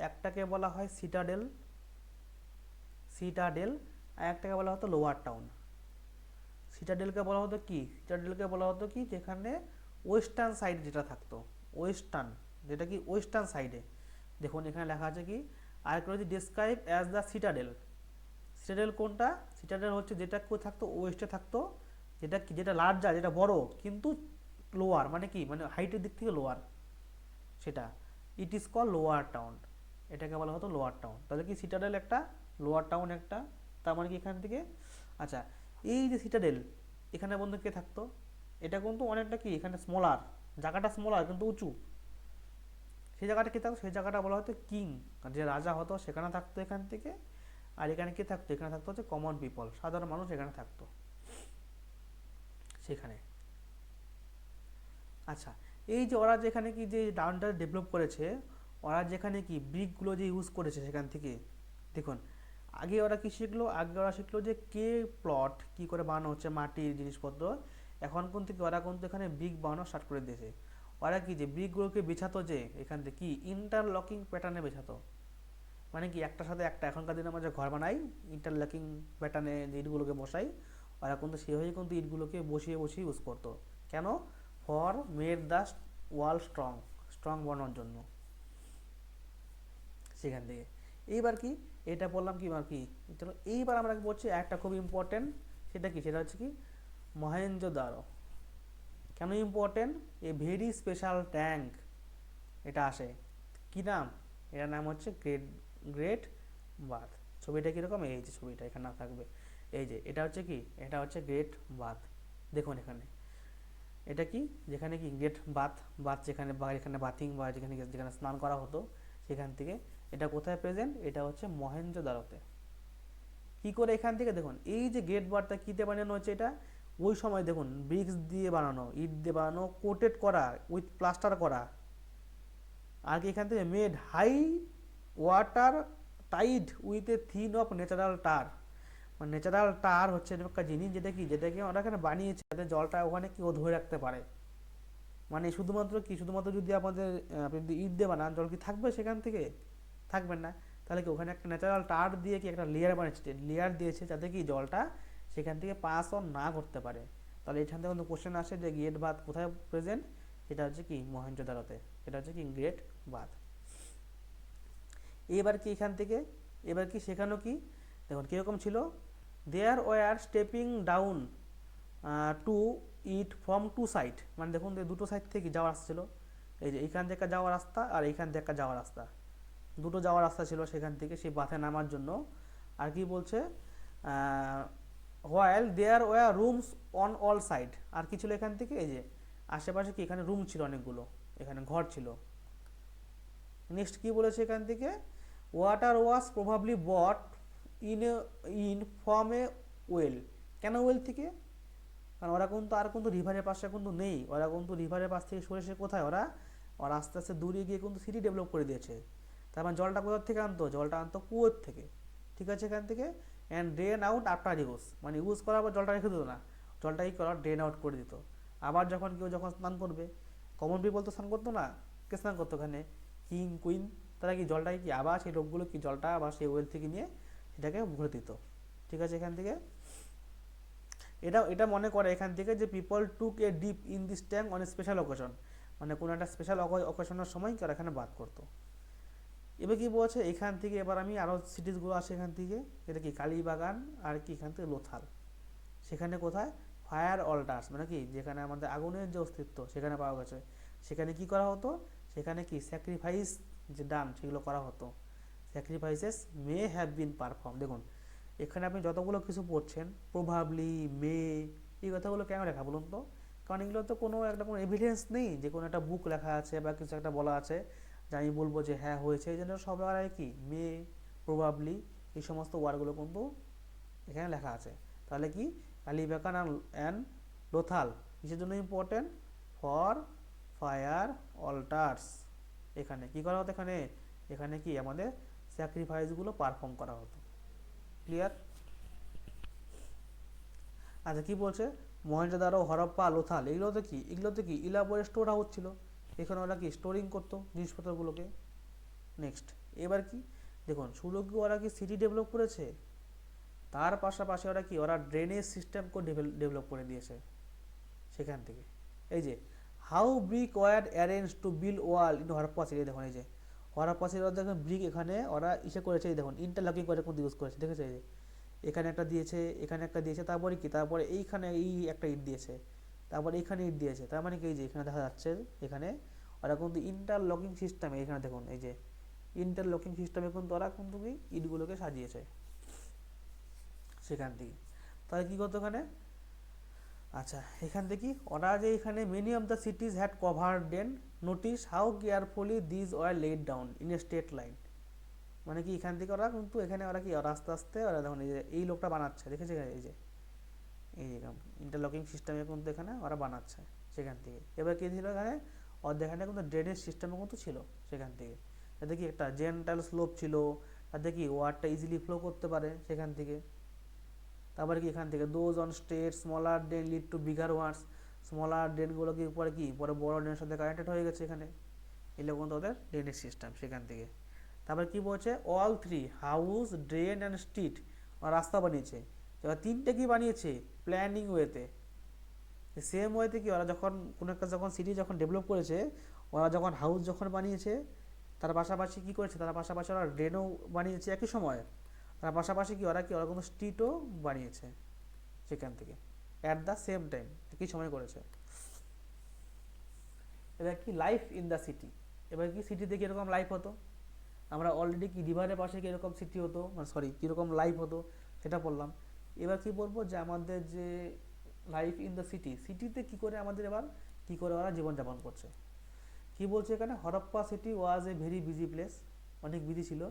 একটাকে বলা হয় সিটাডেল, সিটাডেল, আর একটাকে বলা হতো লোয়ার টাউন। সিটাডেলকে বলা হতো কি, সিটাডেলকে বলা হতো কি যেখানে ওয়েস্টার্ন সাইড যেটা থাকতো, ওয়েস্টার্ন, যেটা কি ওয়েস্টার্ন সাইডে। দেখুন এখানে লেখা আছে কি archaeology describe as the citadel. Citadel কোনটা, সিটাডেল হচ্ছে যেটা থাকতো ওয়েস্টে থাকতো, যেটা কি যেটা লার্জার, যেটা বড় কিন্তু লোয়ার, মানে কি মানে হাইটের দিক থেকে লোয়ার, সেটা it is call lower town, এটাকে বলা হতো লোয়ার টাউন। তাহলে কি সিটাডেল একটা, লোয়ার টাউন একটা, তার মানে কি এখান থেকে আচ্ছা এই যে সিটাডেল এখানে বন্ধু কে থাকতো, এটা কিন্তু অনেকটা কি এখানে স্মলার, জায়গাটা স্মলার কিন্তু উঁচু, সেই জায়গাটা কি থাকতো, সেই জায়গাটা বলা হতো কিং, যে রাজা হতো সেখানে থাকতো এখান থেকে। আর এখানে কি থাকতো, এখানে থাকতো হচ্ছে কমন পিপল, সাধারণ মানুষ এখানে থাকতো সেখানে। আচ্ছা, এই যে ওরা যেখানে কি যে টাউনটা ডেভেলপ করেছে, ওরা যেখানে কি ব্রিকগুলো যে ইউজ করেছে সেখান থেকে, দেখুন আগে ওরা কি শিখলো, আগে ওরা শিখলো যে কে প্লট কি করে বানানো হচ্ছে মাটির জিনিসপত্র, এখন কিন্তু কি ওরা কিন্তু এখানে ব্রিক বানানো স্টার্ট করে দিয়েছে। ওরা কি যে ব্রিকগুলোকে বিছাতো যে এখান থেকে কি ইন্টারলকিং প্যাটার্নে বিছাতো, মানে কি একটার সাথে একটা, এখনকার দিনে আমরা যে ঘর বানাই ইন্টারলকিং প্যাটার্নে যে ইটগুলোকে বসাই, ওরা কিন্তু সেভাবেই কিন্তু ইটগুলোকে বসিয়ে বসিয়ে ইউজ করতো। কেন, for made the wall strong, strong বানানোর জন্য সেখান থেকে। এইবার কি এটা বললাম কি আর কি, চলো এইবার আমরা বলছি একটা খুব ইম্পর্টেন্ট, সেটা কি, সেটা হচ্ছে কি মহেঞ্জোদারো। কেন important, a very special tank এটা আসে, কি নাম, এটার নাম হচ্ছে গ্রেট, গ্রেট বাথ। ছবিটা কীরকম, এই যে ছবিটা এখানে না থাকবে, এই যে এটা হচ্ছে কি, এটা হচ্ছে গ্রেট বাথ। দেখুন এখানে এটা কি, যেখানে কি গ্রেট বাথ, বাথ যেখানে বা এখানে বাথিং বা যেখানে যেখানে স্নান করা হতো সেখান থেকে, এটা কোথায় প্রেজেন্ট, এটা হচ্ছে মহেঞ্জোদারোতে। কি করে এখান থেকে দেখুন এই যে গ্রেট বাথটা কীতে বানানো হচ্ছে, এটা ওই সময় দেখুন ব্রিক্স দিয়ে বানানো, ইট দিয়ে বানানো, কোটেড করা, উইথ প্লাস্টার করা, আর কি এখান থেকে made high water tight with a thin of natural tar. মানে ন্যাচারাল টার হচ্ছে একটা জিনিস যেটা কি, যেটাকে ওরা এখানে বানিয়েছে যাতে জলটা ওখানে কি ও ধরে রাখতে পারে। মানে শুধুমাত্র কি, শুধুমাত্র যদি আমাদের আপনি যদি ইট দিয়ে বানান জল কি থাকবে সেখান থেকে, থাকবেন না। তাহলে কি ওখানে একটা ন্যাচারাল টার দিয়ে কি একটা লেয়ার বানিয়েছে, লেয়ার দিয়েছে যাতে কি জলটা সেখান থেকে পাস অন না করতে পারে। তাহলে এখান থেকে কিন্তু কোশ্চেন আসে যে গ্রেট বাথ কোথায় প্রেজেন্ট, সেটা হচ্ছে কি মহেঞ্জোদারোতে, এটা হচ্ছে কি গ্রেট বাথ। এবার কি এখান থেকে, এবার কি শেখানো কি, দেখুন কীরকম ছিল, there were stepping down to it from two side, মানে দেখুন দুটো সাইড থেকে যাওয়ার রাস্তা ছিল, এই যে এইখান থেকে যাওয়ার রাস্তা আর এইখান থেকে যাওয়ার রাস্তা, দুটো যাওয়ার রাস্তা ছিল সেখান থেকে সেই বাথে নামার জন্য। আর কি বলছে, while there were rooms on all side, আর কি ছিল এখান থেকে, এই যে আশেপাশে কি এখানে রুম ছিল অনেকগুলো, এখানে ঘর ছিল। নেক্সট কি বলেছে এখান থেকে, water was probably bought in in from a well. কেন ওয়েল থেকে, কারণ ওরা কিন্তু আর কিন্তু রিভারের পাশে কিন্তু নেই, ওরা কিন্তু রিভারের পাশ থেকে সরে এসে কোথায়, ওরা ওরা আস্তে আস্তে দূরে গিয়ে কিন্তু সিটি ডেভেলপ করে দিয়েছে। তার মানে জলটা কোথার থেকে আনতো, জলটা আনতো কুয়োর থেকে, ঠিক আছে এখান থেকে। And drain out after use, মানে ইউজ করার পর জলটা রেখে দিত না, জলটা কি করা ড্রেন আউট করে দিত। আবার যখন কেউ যখন স্নান করবে, কমন পিপল তো স্নান করতো না, কে স্নান করতো ওখানে, কিং কুইন, তারা কি জলটাকে কি আবার সেই লোকগুলো কি জলটা আবার সেই ওয়েল থেকে নিয়ে সেটাকে ভরে দিত, ঠিক আছে এখান থেকে। এটা এটা মনে করে এখান থেকে যে people took a deep in this tank on a special occasion, মানে কোনো একটা স্পেশাল অকেশনের সময় ওরা এখানে বাদ করতো। এবার কি বলছে এখান থেকে, এবার আমি আরও সিটিজগুলো আসে এখান থেকে, এটা কি কালীবাগান আর কি এখান থেকে লোথাল, সেখানে কোথায় ফায়ার অল্টার্স, মানে কি যেখানে আমাদের আগুনের যে অস্তিত্ব সেখানে পাওয়া গেছে, সেখানে কি করা হতো, সেখানে কি স্যাক্রিফাইস যে ডান সেগুলো করা হতো, sacrifices may have been perform. দেখুন এখানে আপনি যতগুলো কিছু পড়ছেন, প্রভাবলি, মে, এই কথাগুলো কেন লেখা বলুন তো? কারণ এগুলো তো কোনো একটা কোনো এভিডেন্স নেই যে কোনো একটা বুক লেখা আছে বা কিছু একটা বলা আছে যে আমি বলবো যে হ্যাঁ হয়েছে। এই জন্য সব জায়গায় কি মে, প্রভাবলি, এই সমস্ত ওয়ার্ডগুলো কিন্তু এখানে লেখা আছে। তাহলে কি কালিবেকান অ্যান্ড লোথাল কিসের জন্য ইম্পর্টেন্ট? For fire অল্টার্স। এখানে কি করা হতো? এখানে এখানে কি আমাদের স্যাক্রিফাইসগুলো পারফর্ম করা হতো। ক্লিয়ার? আচ্ছা কি বলছে? মহেঞ্জোদারো, হরপ্পা, লোথাল এগুলোতে কি ইলাবোরেট স্টোর হাউস ছিল। এখানে ওরা কি স্টোরিং করতো জিনিসপত্রগুলোকে। নেক্সট এবার কি দেখুন, শুধু কি ওরা কি সিটি ডেভেলপ করেছে, তার পাশাপাশি ওরা ড্রেনেজ সিস্টেমকেও ডেভেলপ করে দিয়েছে সেখান থেকে। এই যে how brick were arrange to build wall in Harappa city. দেখুন এই যে হরপ্পা সিটি দেখুন ব্রিক এখানে ওরা করেছে, এই দেখুন ইন্টারলকিং করে কিন্তু ইউজ করেছে, দেখেছে? এই যে এখানে একটা দিয়েছে, এখানে একটা দিয়েছে, তারপরে কি তারপরে এইখানে এই একটা ইট দিয়েছে, তারপরে এইখানে ইট দিয়েছে। তার মানে কি এই যে এখানে দেখা যাচ্ছে এখানে ওরা কিন্তু ইন্টারলকিং সিস্টেমে, এখানে দেখুন এই যে ইন্টারলকিং সিস্টেমে কিন্তু ওরা কিন্তু কি ইটগুলোকে সাজিয়েছে সেখান থেকে। তাহলে কী করতো এখানে? আচ্ছা এখান থেকে ওরা যে এখানে many of the cities had covered then notice how carefully these were laid down in a straight line. মানে কি এখান থেকে ওরা কিন্তু এখানে ওরা কি ওরা আস্তে আস্তে ওরা দেখুন এই যে এই লোকটা বানাচ্ছে, দেখেছে? এই যে ইন্টারলকিং সিস্টেমে কিন্তু এখানে ওরা বানাচ্ছে সেখান থেকে। এবার কী ছিল এখানে? ওদের এখানে কিন্তু ড্রেনেজ সিস্টেমও কিন্তু ছিল সেখান থেকে, যাতে কি একটা জেন্টাল স্লোপ ছিল, যাতে কি ওয়াটারটা ইজিলি ফ্লো করতে পারে সেখান থেকে। তারপরে কি এখান থেকে those on state smaller drain lead to bigger wars. Smaller ড্রেনগুলো কি পরে বড় ড্রেনের সাথে কানেক্টেড হয়ে গেছে এখানে। এগুলো কিন্তু ওদের ড্রেনেজ সিস্টেম সেখান থেকে। তারপরে কি বলছে? All three house, drain and street, রাস্তা বানিয়েছে। এবার তিনটে কি বানিয়েছে? প্ল্যানিং ওয়েতে। সেম ওয়েতে কি ওরা যখন কোনো একটা যখন সিটি যখন ডেভেলপ করেছে, ওরা যখন হাউস যখন বানিয়েছে, তার পাশাপাশি কি করেছে? তার পাশাপাশি ওরা ড্রেনও বানিয়েছে একই সময়। তার পাশাপাশি কি ওরা কোনো স্ট্রিটও বানিয়েছে সেখান থেকে অ্যাট দ্য সেম টাইম, একই সময় করেছে। এবার কি লাইফ ইন দ্য সিটি। এবার কি সিটিতে কীরকম লাইফ হতো? আমরা অলরেডি কি রিভারের পাশে কীরকম সিটি হতো, মানে সরি কীরকম লাইফ হতো সেটা বললাম। এবার কি বলবো যে আমাদের যে লাইফ ইন দ্য সিটিতে কী করে আমাদের এবার কী করে ওরা জীবনযাপন করছে। কি বলছে এখানে? Harappa city was a very busy place, অনেক বিজি ছিল।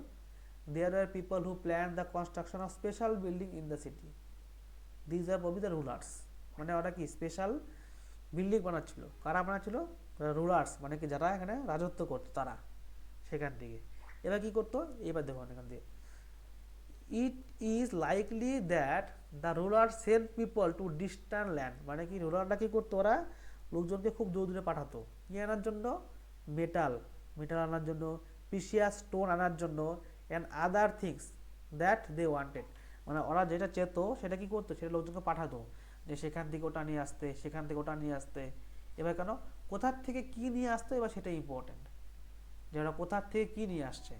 There are people who plan the construction of special building in the city. These are probably the rulers. মানে ওরা কি স্পেশাল বিল্ডিং বানাচ্ছিল। কারা বানাচ্ছিল? রুলার্স, মানে কি যারা এখানে রাজত্ব করতো তারা সেখান থেকে। এবার কি করতো? এবার দেখুন এখান থেকে it is likely that the ruler sent people to distant land. মানে কি রুলাররা কী করতো? ওরা লোকজনকে খুব দূর দূরে পাঠাতো কি আনার জন্য? মেটাল আনার জন্য, প্রিসিয়াস স্টোন আনার জন্য, and other things that they wanted. মানে ওরা যেটা চেত সেটা কি করতো? সেটা লোকজনকে পাঠাতো যে সেখান থেকে ওটা নিয়ে আসতে, সেখান থেকে ওটা নিয়ে আসতে। এবার কেন কোথার থেকে কি নিয়ে আসতো এবার সেটা ইম্পর্টেন্ট, যে ওরা কোথার থেকে কি নিয়ে আসছে,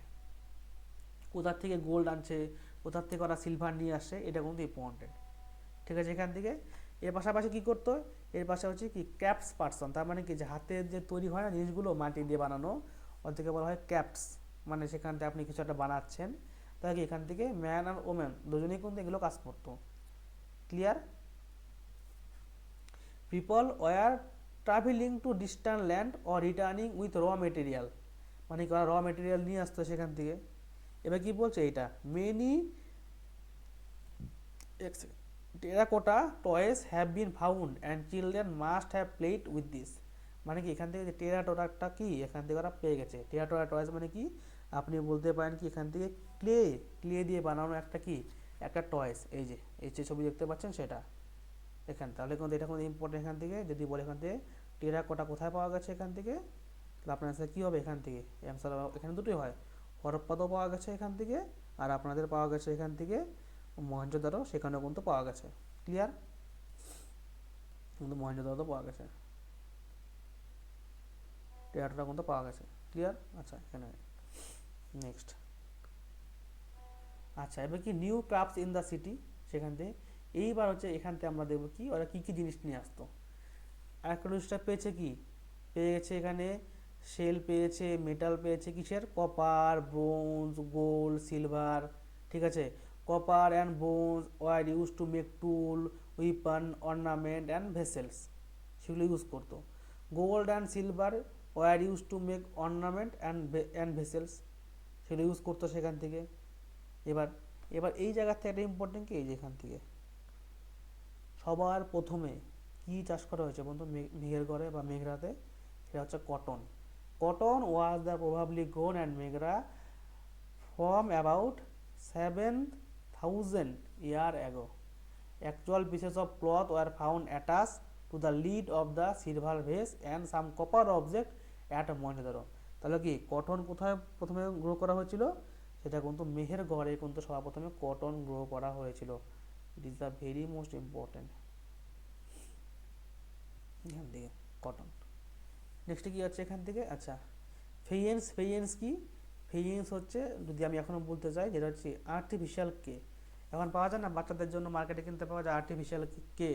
কোথার থেকে গোল্ড আনছে, কোথার থেকে ওরা সিলভার নিয়ে আসছে, এটা কিন্তু ইম্পর্টেন্ট। ঠিক আছে? এখান থেকে এর পাশাপাশি কী করতো? এর পাশে হচ্ছে কি ক্যাপস পার্সন, তার মানে কি যে হাতের যে তৈরি হয় না জিনিসগুলো মাটি দিয়ে বানানো, ওর থেকে বলা হয় ক্যাপস। মানে সেখান থেকে আপনি কিছু একটা বানাচ্ছেন, তাহলে কি এখান থেকে ম্যান আর ওম্যান দুজনেই কিন্তু এগুলো কাজ করতো। Clear? People were travelling to distant land or returning with র মেটেরিয়াল। মানে কি ওরা র মেটেরিয়াল নিয়ে আসতো সেখান থেকে। এবার কি বলছে এইটা? Many terracotta toys have been found and children must have played with this. মানে কি এখান থেকে যে টেরাটোটাটা কি এখান থেকে ওরা পেয়ে গেছে। টেরাটোটা টয়েস মানে কি আপনি বলতে পারেন কি এখান থেকে ক্লে দিয়ে বানানো একটা টয়েস। এই যে ছবি দেখতে পাচ্ছেন সেটা এখান। তাহলে কিন্তু এটা কিন্তু ইম্পর্টেন্ট। এখান থেকে যদি বলে এখান থেকে টেরাকোটা কোথায় পাওয়া গেছে এখান থেকে, তাহলে আপনার অ্যান্সার কী হবে? এখান থেকে অ্যান্সার এখানে দুটোই হয়, হরপ্পাতেও পাওয়া গেছে এখান থেকে, আর আপনাদের পাওয়া গেছে এখান থেকে মহেঞ্জোদারো, সেখানেও কিন্তু পাওয়া গেছে। ক্লিয়ার? কিন্তু মহেঞ্জোদারোতেও পাওয়া গেছে, টেরাটোটা কিন্তু পাওয়া গেছে। ক্লিয়ার? আচ্ছা এখানে নেক্সট। আচ্ছা এবার কি new crafts in the city সেখান থেকে। এইবার হচ্ছে এখান থেকে আমরা দেখবো কি ওরা কী কী জিনিস নিয়ে আসতো। আরেকটা জিনিসটা পেয়ে গেছে এখানে শেল পেয়েছে, মেটাল পেয়েছে কিসের? কপার, ব্রোঞ্জ, গোল্ড, সিলভার, ঠিক আছে। Copper and bronze were use to make tool, weapon, ornament and vessels, সেগুলো ইউজ করতো। Gold and silver were use to make ornament and vessels, সেগুলো ইউজ করতো সেখান থেকে। এবার এবার এই জায়গার থেকে একটা ইম্পর্টেন্ট কি, এই যে এখান থেকে সবার প্রথমে কি চাষ করা হয়েছে বন্ধু মেঘের গড়ে বা মেঘরাতে? সেটা হচ্ছে cotton. Cotton was the probably grown and Mehrgarh from about 7,000 year ago. Actual pieces of cloth were found attached to the lid of the silver vase and some copper object at Mohenjo-daro. তাহলে কি cotton কোথায় প্রথমে grow করা হয়েছিল? সেটা কিন্তু মেহের গড়ে কিন্তু সবার প্রথমে কটন গ্রো করা হয়েছিল। It is the very most important, এখান থেকে কটন। নেক্সট কি হচ্ছে এখান থেকে? আচ্ছা, ফেইয়েন্স। ফেইয়েন্স কি? ফেইয়েন্স হচ্ছে, যদি আমি এখনও বলতে চাই, যেটা হচ্ছে আর্টিফিশিয়াল কে। এখন পাওয়া যায় না বাচ্চাদের জন্য মার্কেটে কিনতে পাওয়া যায় আর্টিফিশিয়াল কে,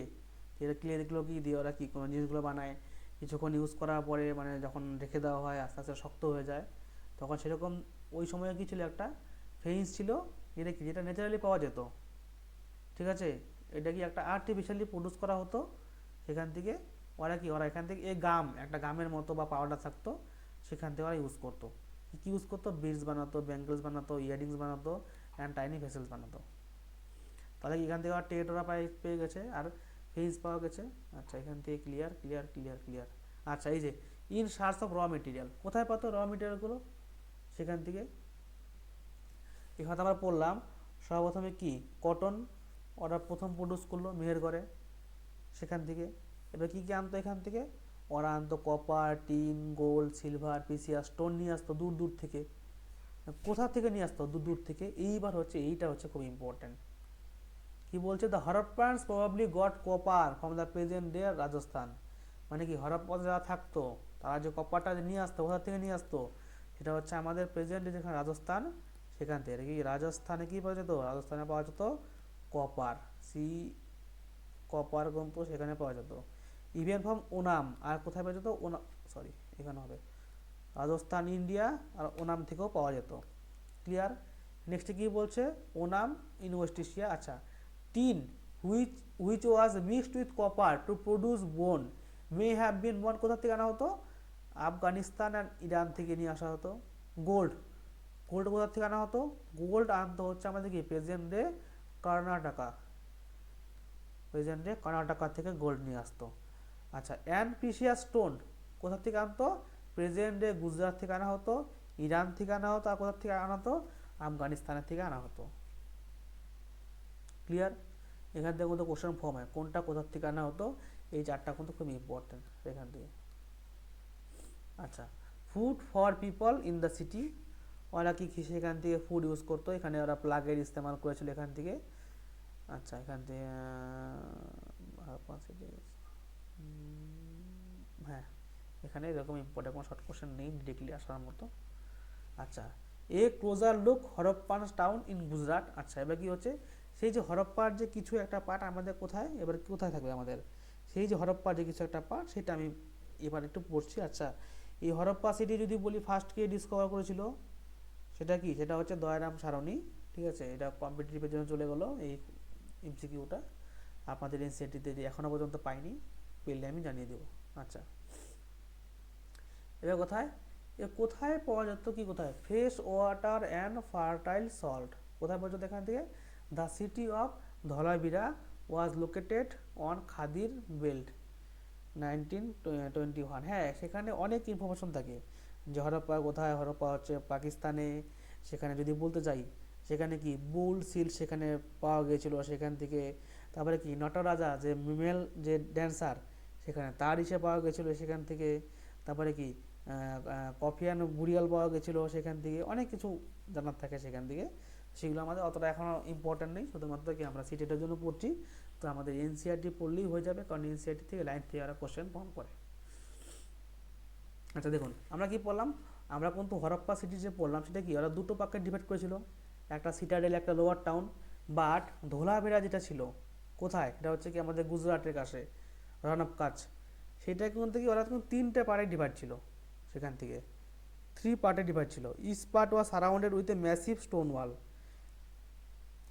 যেটা ক্লেগুলো কি দিয়ে ওরা কি কোনো জিনিসগুলো বানায়, কিছুক্ষণ ইউজ করার পরে মানে যখন রেখে দেওয়া হয় আস্তে আস্তে শক্ত হয়ে যায়, তখন সেরকম ওই সময়ে কি ছিল, একটা ফেইন্স ছিল, যেটা কি, যেটা ন্যাচারালি পাওয়া যেত, ঠিক আছে। এটা কি একটা আর্টিফিশিয়ালি প্রডিউস করা হতো সেখান থেকে। ওরা এখান থেকে এই একটা গামের মতো বা পাউডার থাকতো, সেখান থেকে ওরা ইউজ করতো। কি ইউজ করতো? বিডস বানাতো, ব্যাঙ্গলস বানাতো, ইয়ারিংস বানাতো অ্যান্ড টাইনি ভেসেলস বানাতো। তাহলে এখান থেকে আর টেট ওরা পেয়ে গেছে আর ফেইন্স পাওয়া গেছে। আচ্ছা, এখান থেকে ক্লিয়ার ক্লিয়ার ক্লিয়ার ক্লিয়ার। আচ্ছা, এই যে ইন সার্চ অফ র মেটেরিয়াল, কোথায় পাতো র মেটেরিয়ালগুলো? সেখান থেকে। এখানে আমরা পড়লাম সর্বপ্রথমে কি, কটন ওরা প্রথম প্রডিউস করলো মেহের ঘরে, সেখান থেকে। এবার কী কী আনতো এখান থেকে? ওরা আনতো copper, tin, gold, silver, PCR stone নিয়ে আসতো দূর দূর থেকে। কোথা থেকে নিয়ে আসতো? দূর দূর থেকে। এইবার হচ্ছে এইটা হচ্ছে খুব ইম্পর্টেন্ট, কি বলছে? The Harappans probably got copper from the present day Rajasthan. মানে কি, হরপ্পা যারা থাকতো তারা যে কপারটা নিয়ে আসতো, কোথা থেকে নিয়ে আসতো? সেটা হচ্ছে আমাদের প্রেজেন্ট ডে যেখানে রাজস্থান, সেখান থেকে। কি রাজস্থানে কি পাওয়া যেত? রাজস্থানে পাওয়া যেত কপার, কপার কিন্তু সেখানে পাওয়া যেত। ইভেন ফ্রম ওনাম, আর কোথায় পাওয়া যেত? সরি, এখানে হবে রাজস্থান, ইন্ডিয়া, আর ওনাম থেকেও পাওয়া যেত। ক্লিয়ার? নেক্সট কি বলছে? Oman in West Asia. আচ্ছা, tin which was mixed with copper to produce bronze may have been বোন, কোথা থেকে আনা হতো? আফগানিস্তান অ্যান্ড ইরান থেকে নিয়ে আসা হতো। গোল্ড কোথা থেকে আনা হতো? গোল্ড আনতো হচ্ছে আমাদের কি প্রেজেন্ট ডে কর্ণাটকা থেকে গোল্ড নিয়ে আসতো। আচ্ছা, অ্যান্ড প্রিসিয়াস স্টোন কোথা থেকে আনতো? প্রেজেন্ট ডে গুজরাট থেকে আনা হতো, ইরান থেকে আনা হতো, আর কোথা থেকে আনা হতো? আফগানিস্তানের থেকে আনা হতো। ক্লিয়ার? এখান থেকে কিন্তু কোশ্চেন ফর্ম হয়, কোনটা কোথা থেকে আনা হতো। এই চারটা কিন্তু খুব ইম্পর্টেন্ট এখান থেকে। আচ্ছা, food for people in the city, ওরা কি সেখান থেকে ফুড ইউজ করতো, এখানে ওরা প্লাগের ইস্তেমাল করেছিল এখান থেকে। আচ্ছা, এখান থেকে হ্যাঁ, এখানে এরকম ইম্পর্টেন্ট কোনো শর্ট কোশ্চেন নেই ডিরেক্টলি আসার মতো। আচ্ছা, a closer look Harappan town in Gujarat. আচ্ছা, এবার কি হচ্ছে, সেই যে হরপ্পার যে কিছু একটা পার্ট আমাদের কোথায়, এবার কোথায় থাকবে আমাদের সেই যে হরপ্পার যে কিছু একটা পার্ট, সেটা আমি এবার একটু পড়ছি। আচ্ছা, এই হরপ্পা সিটি যদি বলি ফার্স্ট কে ডিসকভার করেছিল, সেটা কি, সেটা হচ্ছে দয়ারাম সারণী। ঠিক আছে, এটা কম্পিটিটিভের জন্য চলে গেলো এই এমসিকিউটা, আপনাদের এনসিইআরটিতে এখনও পর্যন্ত পাইনি, পেলে আমি জানিয়ে দেবো। আচ্ছা, এবার কোথায় পাওয়া যেত কি, কোথায়? Fresh water and fertile salt, কোথায় পাওয়া যেত এখান থেকে? The city of Dholavira was located on Khadir belt 1921। হ্যাঁ, সেখানে অনেক ইনফরমেশন থাকে যে হরপ্পা কোথায়। হরপ্পা হচ্ছে পাকিস্তানে। সেখানে যদি বলতে চাই, সেখানে কি বুল সিল সেখানে পাওয়া গিয়েছিল সেখান থেকে। তারপরে কি নটরাজা যে মেল যে ড্যান্সার, সেখানে তার হিসেবে পাওয়া গেছিলো সেখান থেকে। তারপরে কি কফিয়ান বুড়িয়াল পাওয়া গেছিলো সেখান থেকে। অনেক কিছু জানার থাকে সেখান থেকে, সেগুলো আমাদের অতটা এখনও ইম্পর্টেন্ট নেই, শুধুমাত্র কি আমরা সিটেটের জন্য পড়ছি, তো আমাদের এনসিইআরটি পড়লেই হয়ে যাবে, কারণ এনসিইআরটি থেকে লাইন থেকে ওরা কোশ্চেন ফর্ম করে। আচ্ছা, দেখুন আমরা কি পড়লাম, আমরা কিন্তু হরপ্পা সিটি যে পড়লাম সেটা কি, ওরা দুটো পার্কে ডিভাইড করেছিল, একটা সিটাডেল, একটা লোয়ার টাউন। বাট ধোলাভেরা যেটা ছিল কোথায়, এটা হচ্ছে কি আমাদের গুজরাটের কাছে, রণ অফ কাচ। সেটা কিন্তু কি ওরা কিন্তু তিনটে পাড়ায় ডিভাইড ছিল সেখান থেকে 3 পার্টে ডিভাইড ছিল। Each part was surrounded with a massive stone wall.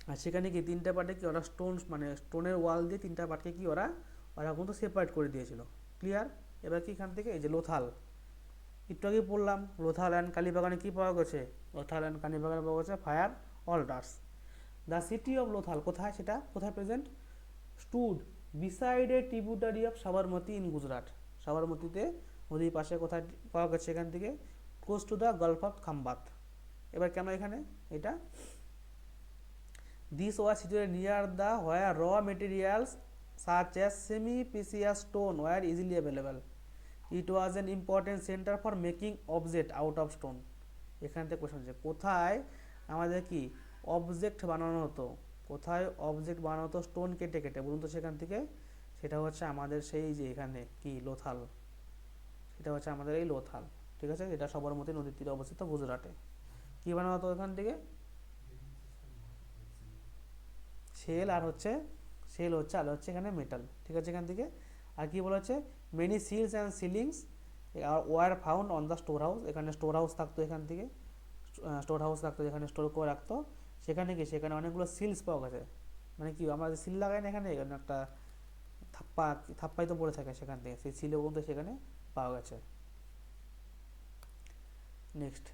আর সেখানে কি 3টা পার্টে কি ওরা মানে স্টোনের ওয়াল দিয়ে 3টা পার্টকে কি ওরা ওরা কিন্তু সেপারেট করে দিয়েছিল। ক্লিয়ার? এবার কি এখান থেকে এই যে লোথাল, একটু আগে পড়লাম লোথাল অ্যান্ড কালীবাগানে কি পাওয়া গেছে, লোথাল অ্যান্ড কালীবাগানে পাওয়া গেছে fire altars. The city of Lothal কোথায়, সেটা কোথায় present, stood beside a tributary of Sabarmati in Gujarat. সাবরমতিতে নদীর পাশে কোথায় পাওয়া গেছে এখান থেকে, close to the gulf of Khambhat. এবার কেন এখানে এটা, this was situated near the where raw materials such as semi precious stone were easily available. It was an important centre for making object out of stone. এখান থেকে question হচ্ছে কোথায় আমাদের কি অবজেক্ট বানানো হতো, কোথায় অবজেক্ট বানানো হতো স্টোন কেটে কেটে, বলুন তো সেখান থেকে, সেটা হচ্ছে আমাদের সেই যে এখানে কি লোথাল, সেটা হচ্ছে আমাদের এই লোথাল। ঠিক আছে, এটা সবরমতী নদীর তীরে অবস্থিত গুজরাটে। কি বানানো হতো এখান থেকে, সেল আর হচ্ছে আর হচ্ছে এখানে মেটাল। ঠিক আছে, এখান থেকে আর কি বলা হচ্ছে, many seals and sealings were found on the store house. এখানে স্টোর হাউস থাকতো, এখান থেকে স্টোর হাউস থাকতো, যেখানে স্টোর করে রাখতো। সেখানে কি সেখানে অনেকগুলো সিলস পাওয়া গেছে, মানে কি আমরা যে সিল লাগাই না এখানে একটা থাপ্পাই তো পড়ে থাকে, সেখান থেকে সেই সিলও কিন্তু সেখানে পাওয়া গেছে। নেক্সট,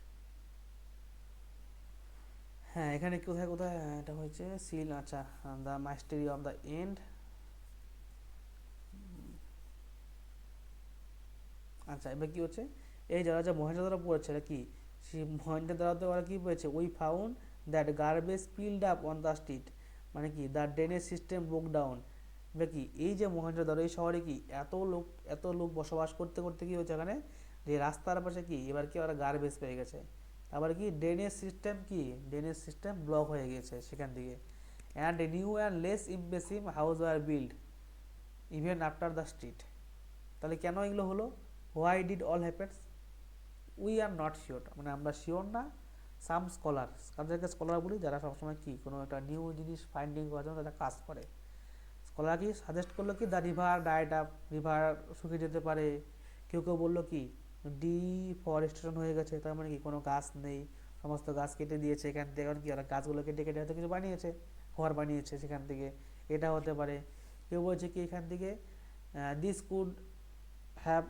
হ্যাঁ এখানে কোথায় কোথায় এটা হয়েছে সিল, আচ্ছা the Mashrafe of the end. আচ্ছা এবার কি হচ্ছে, এই যারা যা মহেঞ্জোদারো পড়েছে এটা কি, সেই মহেঞ্জোদারোতে ওরা কি পেয়েছে, we found that garbage piled up on the street, মানে কি the drainage system broke down. এবার কি এই যে মহেঞ্জোদারো এই শহরে কি এত লোক বসবাস করতে করতে কি হচ্ছে এখানে, যে রাস্তার পাশে কি এবার কি ওরা গার্বেজ পেয়ে গেছে, আবার কি ড্রেনেজ সিস্টেম ব্লক হয়ে গেছে সেখান থেকে। And new and less impressive house were build even after the street. তাহলে কেন এগুলো হলো, why did all happens, we are not sure, মানে আমরা শিওর না। সাম স্কলার্স, কাদেরকে স্কলার বলি, যারা সবসময় কি কোনো একটা নিউ জিনিস ফাইন্ডিং করার জন্য তারা কাজ করে। স্কলার কি সাজেস্ট করলো কি, the river died up, river শুকিয়ে যেতে পারে। কেউ কেউ বললো কি ডিফরেস্টেশন হয়ে গেছে, তার মানে কি কোনো গাছ নেই, সমস্ত গাছ কেটে দিয়েছে এখান থেকে, কারণ কি ওরা গাছগুলো কেটে কেটে হয়তো কিছু বানিয়েছে, ঘর বানিয়েছে সেখান থেকে, এটা হতে পারে। কেউ বলছে কি এখান থেকে দিস কুড হ্যাভ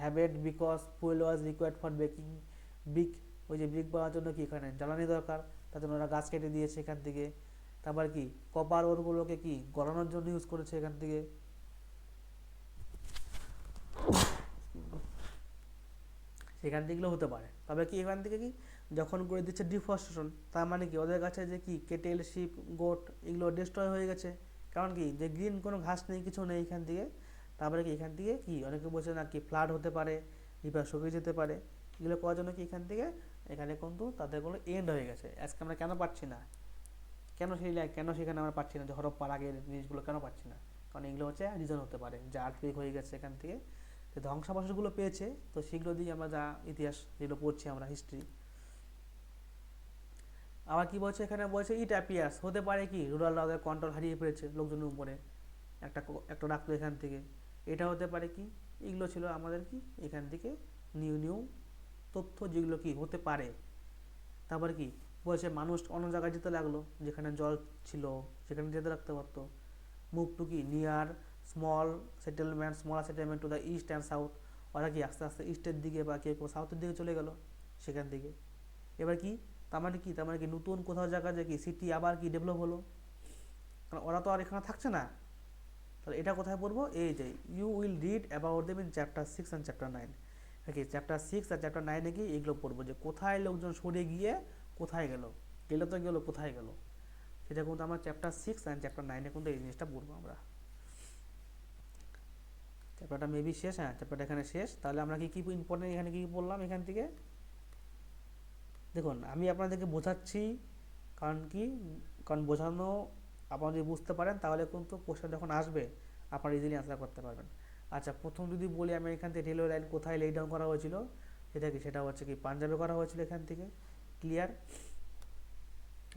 হ্যাভেড because fuel was required for baking brick, ওই যে ব্রিক বানানোর জন্য কি এখানে জ্বালানি দরকার, তার জন্য ওরা গাছ কেটে দিয়েছে এখান থেকে। তারপর কি কপার ওরগুলোকে কি গলানোর জন্য ইউজ করেছে এখান থেকে। সেখান থেকেগুলো হতে পারে। তবে কি এখান থেকে কি যখন করে দিচ্ছে ডিফরেস্টেশন, তার মানে কি ওদের কাছে যে কি কেটেল শিপ গোট এগুলো ডিস্ট্রয় হয়ে গেছে, কারণ কি যে গ্রিন কোনো ঘাস নেই কিছু নেই এখান থেকে। তারপরে কি এখান থেকে কি অনেকে বলছে না কি ফ্লাড হতে পারে, রিভার শুকিয়ে যেতে পারে, এগুলো করার জন্য কি এখান থেকে এখানে কিন্তু তাদের কোনো এন্ড হয়ে গেছে। আজকে আমরা কেন পাচ্ছি না, কেন সেখানে আমরা পাচ্ছি না, যে হরপ্পার আগের জিনিসগুলো কেন পাচ্ছি না, কারণ এগুলো হচ্ছে রিজন হতে পারে যে আর্থকুয়েক হয়ে গেছে এখান থেকে, যে ধ্বংসাবশেষগুলো পেয়েছে, তো সেগুলো দিয়ে আমরা যা ইতিহাস যেগুলো পড়ছি আমরা হিস্ট্রি। আবার কি বলছে এখানে, বলছে ইট অ্যাপিয়ার্স, হতে পারে কি রুরালরা ওদের কন্ট্রোল হারিয়ে ফেলেছে লোকজনের উপরে, একটা রাখতো এখান থেকে, এটা হতে পারে কি। এগুলো ছিল আমাদের কি এখান থেকে নিউ তথ্য যেগুলো কি হতে পারে। তারপর কি বলছে মানুষ অন্য জায়গায় যেতে লাগলো, যেখানে জল ছিল সেখানে যেতে রাখতে পারতো। মুভ টু কি near smaller settlement to the east and south, ওরা কি আস্তে আস্তে ইস্টের দিকে বা কেউ সাউথের দিকে চলে গেল সেখান থেকে। এবার কি তার মানে কি নতুন কোথাও জায়গা যে কি সিটি আবার কি ডেভেলপ হলো, কারণ ওরা তো আর এখানে থাকছে না। তাহলে এটা কোথায় পড়বো, এই যে you will read about them in chapter 6 and chapter 9। কি চ্যাপ্টার 6 আর চ্যাপ্টার 9 কি এগুলো পড়বো, যে কোথায় লোকজন সরে গিয়ে কোথায় গেল, কোথায় গেল, সেটা কিন্তু আমরা চ্যাপ্টার 6 অ্যান্ড চ্যাপ্টার 9 কিন্তু এই জিনিসটা পড়বো আমরা। চ্যাপ্টারটা মেবি শেষ, হ্যাঁ চ্যাপ্টারটা এখানে শেষ। তাহলে আমরা কি ইম্পর্টেন্ট এখানে কি বললাম এখান থেকে, দেখুন আমি আপনাদেরকে বোঝাচ্ছি, কারণ বোঝানো আপনারা যদি বুঝতে পারেন তাহলে কিন্তু কোশ্চেন যখন আসবে আপনারা ইজিলি অ্যান্সার করতে পারবেন। আচ্ছা প্রথম যদি বলি আমি এখান থেকে রেলওয়ে লাইন কোথায় লে ডাউন করা হয়েছিল, সেটা হচ্ছে কি পাঞ্জাবে করা হয়েছিল এখান থেকে। ক্লিয়ার?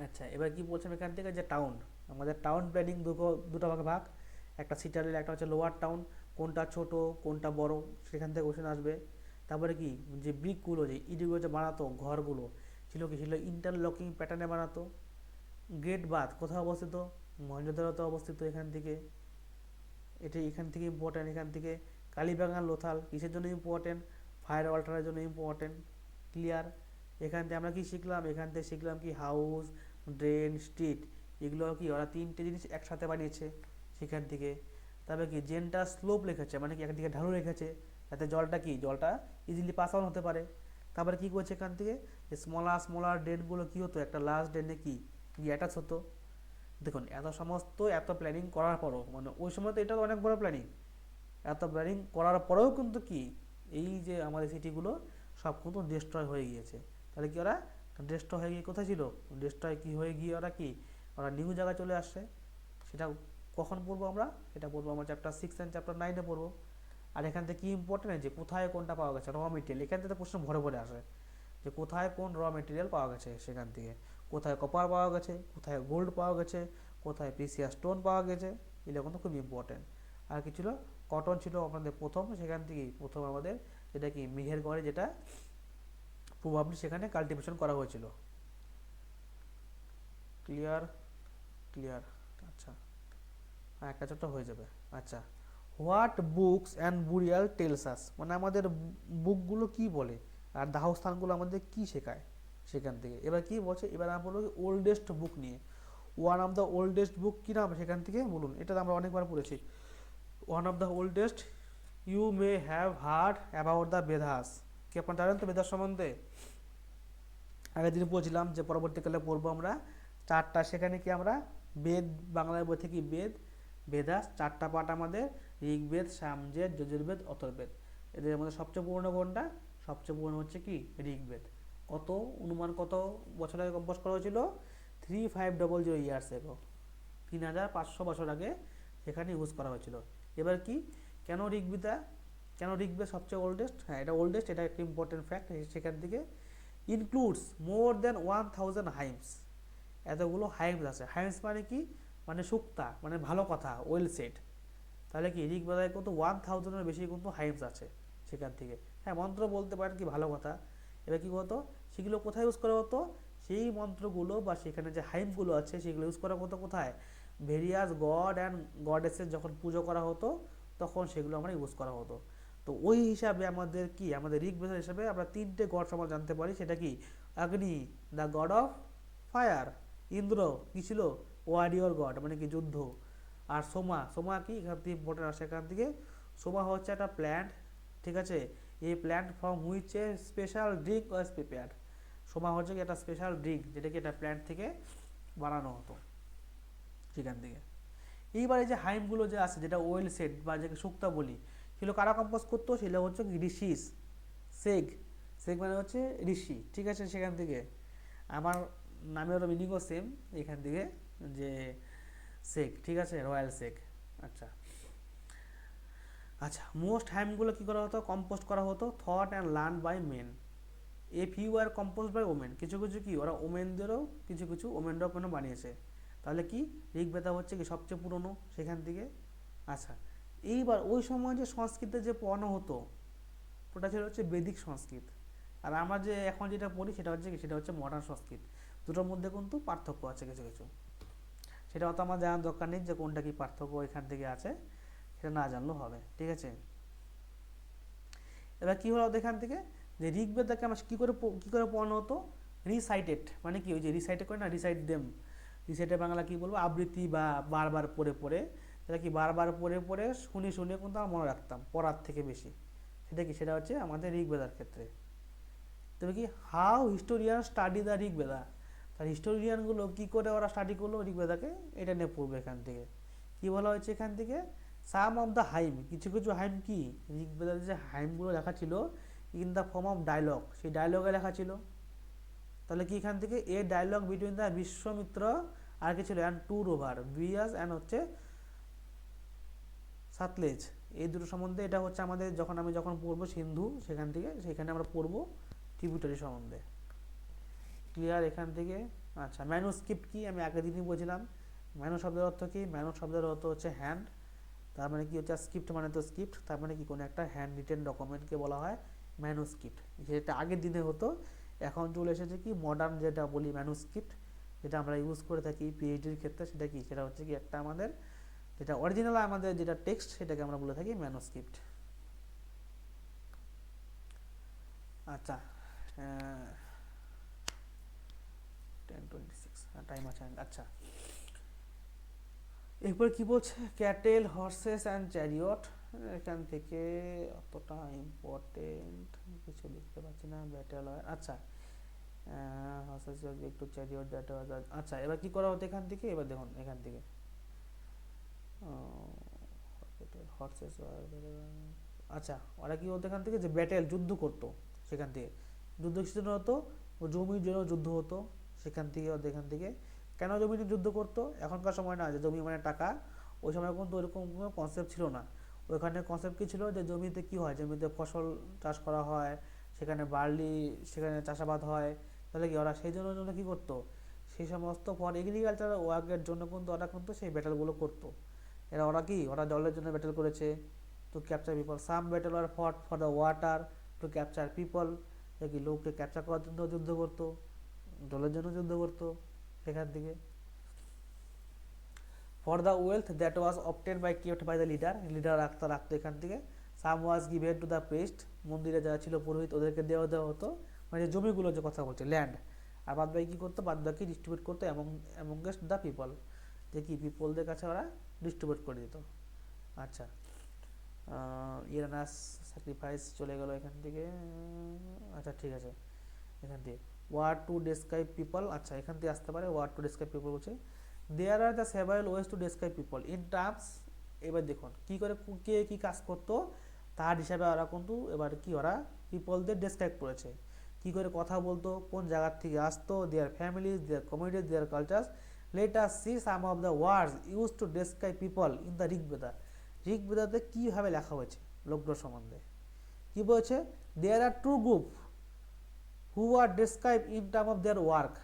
আচ্ছা এবার কি বলছিলাম এখান থেকে, যে টাউন, আমাদের টাউন প্ল্যানিং দুটো ভাগ, একটা সিটি রেল, একটা হচ্ছে লোয়ার টাউন, কোনটা ছোট কোনটা বড় সেখান থেকে কোশ্চেন আসবে। তারপরে কি যে ব্রিকগুলো যে ইটগুলো যে বানাতো ঘরগুলো ছিল ইন্টারলকিং প্যাটার্নে বানাতো। গ্রেট বাথ কোথায় অবস্থিত? মহেঞ্জোদারোতে অবস্থিত। এখান থেকে এটি এখান থেকে ইম্পর্টেন্ট। এখান থেকে কালীবাগান লোথাল কিসের জন্য ইম্পর্টেন্ট? ফায়ার ওয়াটারের জন্য ইম্পর্টেন্ট। ক্লিয়ার? এখান থেকে আমরা কি শিখলাম? এখান থেকে শিখলাম কি হাউস, ড্রেন, স্ট্রিট, এগুলো কি ওরা তিনটে জিনিস একসাথে বানিয়েছে সেখান থেকে। তারপরে কি জেনটা স্লোপ রেখেছে, মানে কি একদিকে ঢালু রেখেছে যাতে জলটা ইজিলি পাস অন হতে পারে। তারপরে কি করছে এখান থেকে যে স্মলার ড্রেনগুলো কি হতো একটা লাস্ট ড্রেনে কি অ্যাটাচ হতো। দেখুন এত প্ল্যানিং করার পরও, মানে ওই সময় তো এটা তো অনেক বড় প্ল্যানিং, এত প্ল্যানিং করার পরেও কিন্তু কি এই যে আমাদের সিটিগুলো সব কিন্তু ডিস্ট্রয় হয়ে গিয়েছে। তাহলে কি ওরা ডিস্ট্রয় হয়ে গিয়ে কোথায় ছিল? ডিস্ট্রয় কি হয়ে গিয়ে ওরা নিউ জায়গায় চলে আসছে। সেটা কখন পড়বো আমরা? এটা পড়বো আমরা চ্যাপ্টার 6 অ্যান্ড চ্যাপ্টার 9-এ পড়বো। আর এখান থেকে কি ইম্পর্টেন্ট যে কোথায় কোনটা পাওয়া গেছে, র মেটেরিয়াল। এখান থেকে প্রশ্ন ভরে ভরে আসে যে কোথায় কোন র মেটেরিয়াল পাওয়া গেছে, সেখান থেকে কোথায় কপার পাওয়া গেছে, কোথায় গোল্ড পাওয়া গেছে, কোথায় প্রিসিয়াস স্টোন পাওয়া গেছে, এগুলো কিন্তু খুব ইম্পর্টেন্ট। আর কি ছিল? কটন ছিল আপনাদের প্রথম, সেখান থেকেই প্রথম আমাদের যেটা কি মেহেরগড়ে, যেটা প্রবাবলি সেখানে কাল্টিভেশন করা হয়েছিল। ক্লিয়ার? ক্লিয়ার। আচ্ছা, একটা চ্যাপ্টার হয়ে যাবে। আচ্ছা, what books and burial tells us, মানে আমাদের বুকগুলো কি বলে আর দাহস্থানগুলো আমাদের কি শেখায় সেখান থেকে। এবার কি বলছে, এবার আমরা বলবো ওল্ডেস্ট বুক নিয়ে। One of the oldest book কী নাম সেখান থেকে বলুন। এটা আমরা অনেকবার পড়েছি। One of the oldest, you may have heard about the Vedas. কি আপনার জানেন তো বেদাস সম্বন্ধে? আগের দিন পড়ছিলাম, যে পরবর্তীকালে পড়বো আমরা চারটা। সেখানে কি আমরা বেদ, বাংলার বই থেকে বেদাস চারটা পাঠ আমাদের, ঋগ্বেদ, সামবেদ, যজুর্বেদ, অথর্বেদ। এদের মধ্যে সবচেয়ে পুরনো কোনটা? সবচেয়ে পুরনো হচ্ছে কি ঋগ্বেদ। অনুমান কত বছর আগে কম্পোজ করা হয়েছিল? 3500 ইয়ার্স এগো, 3500 বছর আগে সেখানে ইউজ করা হয়েছিল। এবার কি কেন ঋগ্বেদ সবচেয়ে ওল্ডেস্ট? হ্যাঁ, এটা ওল্ডেস্ট, এটা একটা ইম্পর্টেন্ট ফ্যাক্ট। সেখান থেকে ইনক্লুডস মোর দেন 1000 হাইমস, এতগুলো হাইমস আছে। হাইমস মানে কি? মানে সুক্তা, মানে ভালো কথা, ওয়েল সেট। তাহলে কি ঋগ্বেদায় কিন্তু 1000-এর বেশি কিন্তু হাইমস আছে সেখান থেকে। হ্যাঁ, মন্ত্র বলতে পারেন কি, ভালো কথা। এবার কি হতো, সেগুলো কোথায় ইউজ করা হতো? সেই মন্ত্রগুলো বা সেখানে যে হাইমগুলো আছে সেগুলো ইউজ করা হতো কোথায়? ভেরিয়াস গড অ্যান্ড গডেসের যখন পুজো করা হতো তখন সেগুলো আমরা ইউজ করা হতো। তো ওই হিসাবে আমাদের ঋগ্বেদের হিসাবে আমরা তিনটে গড সম্বন্ধে জানতে পারি। সেটা কি? অগ্নি, the god of fire. Indra কি ছিল? ওয়ারিয়র গড, মানে কি যুদ্ধ। আর সোমা কি এখান থেকে ইম্পর্টেন্ট আসে এখান থেকে। সোমা হচ্ছে একটা প্ল্যান্ট, ঠিক আছে? এই plant from which a special drink was prepared. Soma হচ্ছে কি একটা স্পেশাল ড্রিঙ্ক যেটা কি একটা প্ল্যান্ট থেকে বানানো হতো সেখান থেকে। এইবার এই যে হাইমগুলো যে আছে, যেটা ওয়েল সেট বা যেটা শুক্তা বলি, সেগুলো কারা কম্পোজ করতো? সেগুলো হচ্ছে ঋষিস। সেগ মানে হচ্ছে ঋষি, ঠিক আছে? সেখান থেকে আমার নামেরও মিনিংও সেম এখান থেকে, যে সেক, ঠিক আছে? রয়্যাল সেক। আচ্ছা আচ্ছা, মোস্ট হাইমগুলো কী করা হতো? কম্পোস্ট করা হতো taught and learn by men. A few are compose by women, কিছু কিছু কি ওরা ওমেনদেরও কিছু ওমেনরাও কোনো বানিয়েছে। তাহলে কি ঋগ্বেদা হচ্ছে কি সবচেয়ে পুরনো সেখান থেকে। আচ্ছা, এইবার ওই সময় যে সংস্কৃতে যে পড়ানো হতো ওটা ছিল হচ্ছে বৈদিক সংস্কৃত। আর আমরা যে এখন যেটা পড়ি সেটা হচ্ছে মডার্ন সংস্কৃত। দুটোর মধ্যে কিন্তু পার্থক্য আছে কিছু কিছু। সেটা অত আমার জানার দরকার নেই যে কোনটা কি পার্থক্য এখান থেকে আছে, সেটা না জানলেও হবে, ঠিক আছে? এবার কী হলো এখান থেকে, যে ঋগ্বেদটাকে আমরা কী করে পড়ানো হতো? রিসাইটেড, মানে কি ওই যে রিসাইটে করে না, রিসাইটের বাংলা কী বলবো? আবৃত্তি বা বারবার পড়ে সেটা কি বারবার পড়ে শুনে কিন্তু আমরা মনে রাখতাম পড়ার থেকে বেশি। সেটা হচ্ছে আমাদের ঋগ্বেদার ক্ষেত্রে। তবে কি how historian study the Rigveda, তার হিস্টোরিয়ানগুলো কী করে ওরা স্টাডি করলো ঋগ্বেদাকে, এটা নিয়ে পড়বে এখান থেকে। কি বলা হয়েছে এখান থেকে? সাম অফ দ্য হাইম, কিছু হাইম কি ঋগ্বেদার যে হাইমগুলো লেখা ছিল in the form of dialogue, সেই ডায়লগে লেখা ছিল। তাহলে কি এখান থেকে a dialogue between the Vishwamitra আর কি ছিল, and two river Beas and হচ্ছে সাতলেজ, এই দুটো সম্বন্ধে। এটা হচ্ছে আমাদের আমি যখন পড়বো সিন্ধু সেখানে আমরা পড়বো ট্রিবিউটারি সম্বন্ধে। ক্লিয়ার এখান থেকে? আচ্ছা, ম্যানুস্ক্রিপ্ট কি আমি আগের দিনই বলছিলাম। ম্যানু শব্দের অর্থ কি? ম্যানু শব্দের অর্থ হচ্ছে হ্যান্ড, তার মানে কি হচ্ছে স্ক্রিপ্ট মানে তো স্ক্রিপ্ট, তার মানে কি কোনো একটা হ্যান্ড রিটেন ডকুমেন্টকে বলা হয় ম্যানুস্ক্রিপ্ট, যেটা আগের দিনে হতো, এখন চলে এসেছে কি মডার্ন যেটা বলি ম্যানুস্ক্রিপ্ট, যেটা আমরা ইউজ করে থাকি পিএইচডির ক্ষেত্রে, সেটা কি, সেটা হচ্ছে কি একটা আমাদের যেটা অরিজিনাল আমাদের যেটা টেক্সট সেটাকে আমরা বলে থাকি ম্যানুস্ক্রিপ্ট। আচ্ছা, 10:26 টাইম আছে। আচ্ছা, এরপর কি বলছে, ক্যাটেল, হর্সেস অ্যান্ড চ্যারিয়ট। এখান থেকে অতটা ইম্পর্টেন্ট কিছু লিখতে পারছি না। ব্যাটেল, আচ্ছা, হর্সেস একটু চ্যারিয়ট দ্যাট ওয়াজ, আচ্ছা এবার কি করা হতো এখান থেকে, এবার দেখুন এখান থেকে হর্সেস, আচ্ছা ওরা কি বলতো এখান থেকে, যে ব্যাটেল যুদ্ধ করতো, সেখান থেকে যুদ্ধ কিসের জন্য হতো, ও জমির জন্য যুদ্ধ হতো, সেখান থেকে ওদের এখান থেকে কেন জমি নিয়ে যুদ্ধ করতো, এখনকার সময় না যে জমি মানে টাকা, ওই সময় কিন্তু ওইরকম কোনো কনসেপ্ট ছিল না। ওইখানে কনসেপ্ট কী ছিল, যে জমিতে কি হয়, জমিতে ফসল চাষ করা হয়, সেখানে বার্লি, সেখানে চাষাবাদ হয়, তাহলে কি ওরা সেই জন্য কী করতো, সেই সমস্ত ফর এগ্রিকালচার ওয়ার্কের জন্য কিন্তু ওরা কিন্তু সেই ব্যাটেলগুলো করতো। ওরা কি, ওরা জলের জন্য ব্যাটেল করেছে, to capture people, some battle are fought for the water, to capture people, কি লোককে ক্যাপচার করার জন্য যুদ্ধ করতো, জলের জন্য যুদ্ধ করতো সেখান থেকে। For the wealth that was obtain by kept by the leader, leader রাখতো এখান থেকে। Some was given to the priest, মন্দিরে যারা ছিল পুরোহিত ওদেরকে দেওয়া হতো, মানে জমিগুলো যে কথা বলছে ল্যান্ড, আর বাদ বাকি কী করতো, বাদ বাকি ডিস্ট্রিবিউট করতো অ্যামংস্ট দ্য পিপল, যে কি পিপলদের কাছে ওরা ডিস্ট্রিবিউট করে দিত। আচ্ছা, ইরানাস স্যাক্রিফাইস চলে গেল এখান থেকে। আচ্ছা ঠিক আছে, এখান থেকে ওয়ার্ড টু ডেসক্রাইব পিপল, আচ্ছা এখান থেকে আসতে পারে, ওয়ার্ড টু ডেসক্রাইব পিপল বলছে, there are the several ways to describe people in terms. এবার দেখুন কী করে কে কী কাজ করতো তার হিসাবে ওরা কিন্তু এবার কি ওরা পিপলদের ডেসক্রাইব করেছে, কী করে কথা বলতো, কোন জায়গার থেকে আসতো, their families, their communities, their cultures. Let us see some of the words use to describe people in the Rigveda. ঋগ্বেদাতে কীভাবে লেখা হয়েছে লোকদের সম্বন্ধে, কী বলছে, there are two group who are describe in term of their work.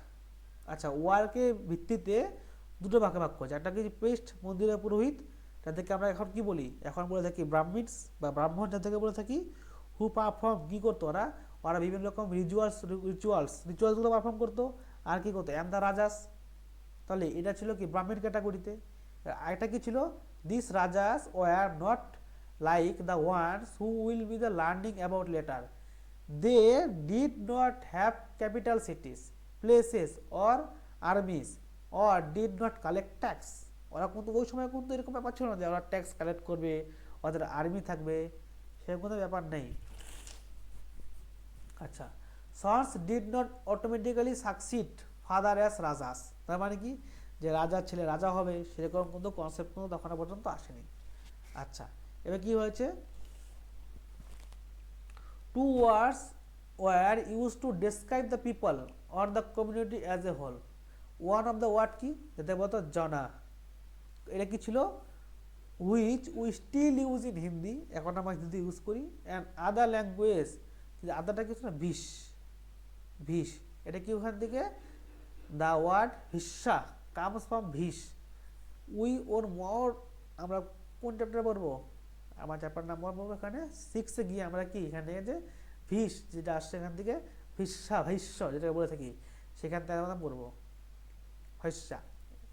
আচ্ছা, ওয়ার্কের ভিত্তিতে দুটো ভাগে ভাগ করেছে, একটা কি প্রিস্ট, মন্দিরের পুরোহিত, যাদেরকে আমরা এখন কি বলি, এখন বলে থাকি ব্রাহ্মিন্স বা ব্রাহ্মণ, যাদেরকে বলে থাকি, হু পারফর্ম, কী করতো ওরা, ওরা বিভিন্ন রকম রিচুয়ালসগুলো পারফর্ম করতো, আর কী করতো, অ্যান্ড দ্য রাজাস। তাহলে এটা ছিল কি ব্রাহ্মণ ক্যাটাগরিতে। আরেকটা কি ছিল, this rajas were not like the ones who will be the learning about later, they did not have capital cities, places or armies, or did not collect tax. ওরা কিন্তু ওই সময় কিন্তু এরকম ব্যাপার ছিল না যে ওরা ট্যাক্স কালেক্ট করবে, ওদের আর্মি থাকবে, সেরকম কোনো ব্যাপার নেই। আচ্ছা, sons did not automatically succeed father as rajas, তার মানে কি, যে রাজার ছেলে রাজা হবে সেরকম কিন্তু কনসেপ্ট কিন্তু তখন পর্যন্ত আসেনি। আচ্ছা, এবার কি হয়েছে, two words were use to describe the people or the community as a whole. One of the word কি, যেটা বলতো জনা, এটা কি ছিল, which we still use in Hindi, এখন আমরা হিন্দি ইউজ করি, অ্যান্ড আদার ল্যাঙ্গুয়েজ, আদারটা কি ছিল, ভিস, ভিস, এটা কি ওখান থেকে, the word hissa comes from vis. We or more, আমরা কোন চ্যাপ্টারে পড়বো, আমার চ্যাপ্টার নাম্বার পড়বো এখানে 6-এ গিয়ে আমরা কি এখানে যে ভিস যেটা আসছে এখান থেকে, ভিস্সা ভৈশ্য যেটা বলে থাকি, সেখান থেকে আমরা পড়বো ভৈস্যা,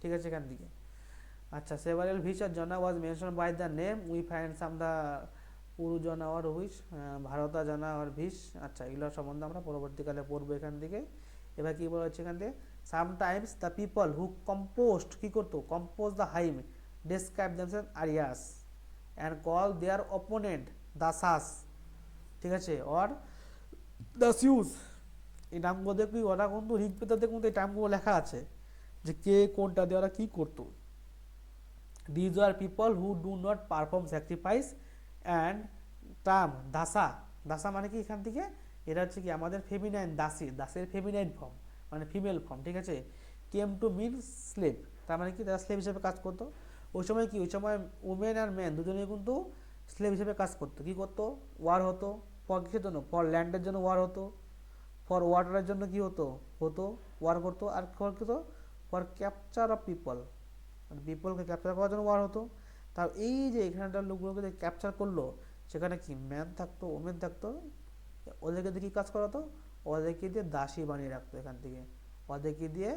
ঠিক আছে এখান থেকে। আচ্ছা, সেভারেল ভিস আর jana was mention by the name, we find some the Puru jana ওর হুইস, ভারতা জনা ওর ভিস। আচ্ছা, এগুলো সম্বন্ধে আমরা পরবর্তীকালে পড়বো এখান থেকে। এবার কী বলা হচ্ছে এখান থেকে, sometimes the people who compost, কী করতো, compose the hymn, describe themselves Aryas and call their opponent Dasas, ঠিক আছে, অর দাসিউস। এই নামগুলো দেখবি ওরা কিন্তু ঋগ্বেদাতে কিন্তু এই নামগুলো লেখা আছে, যে কে কোনটা দিয়ে ওরা কী করতো। These are people who do not perform sacrifice and term dasa, dasa মানে কি এখান থেকে, এটা হচ্ছে কি আমাদের ফেমিনাইন, দাসী, দাসের ফেমিনাইন ফর্ম, মানে ফিমেল ফর্ম, ঠিক আছে, কেম টু মিন স্লেভ, তার মানে কি তারা স্লেভ হিসেবে কাজ করতো। ওই সময় কি, ওই সময় উমেন আর ম্যান দুজনেই কিন্তু স্লেভ হিসেবে কাজ করতো, কী করতো, ওয়ার হতো, ফর কিসের জন্য, ফর ল্যান্ডের জন্য ওয়ার হতো, ফর ওয়াটারের জন্য কি হতো, ওয়ার করতো, আর ফর কী হতো, ফর ক্যাপচার অফ পিপল, মানে পিপলকে ক্যাপচার করার জন্য ওয়ার হতো। তার এই যে এখানটার লোকগুলোকে যে ক্যাপচার করলো, সেখানে কি ম্যান থাকতো, ওমেন থাকতো, ওদেরকে দিয়ে কী কাজ করাতো, ওদেরকে দিয়ে দাসী বানিয়ে রাখতো, এখান থেকে ওদেরকে দিয়ে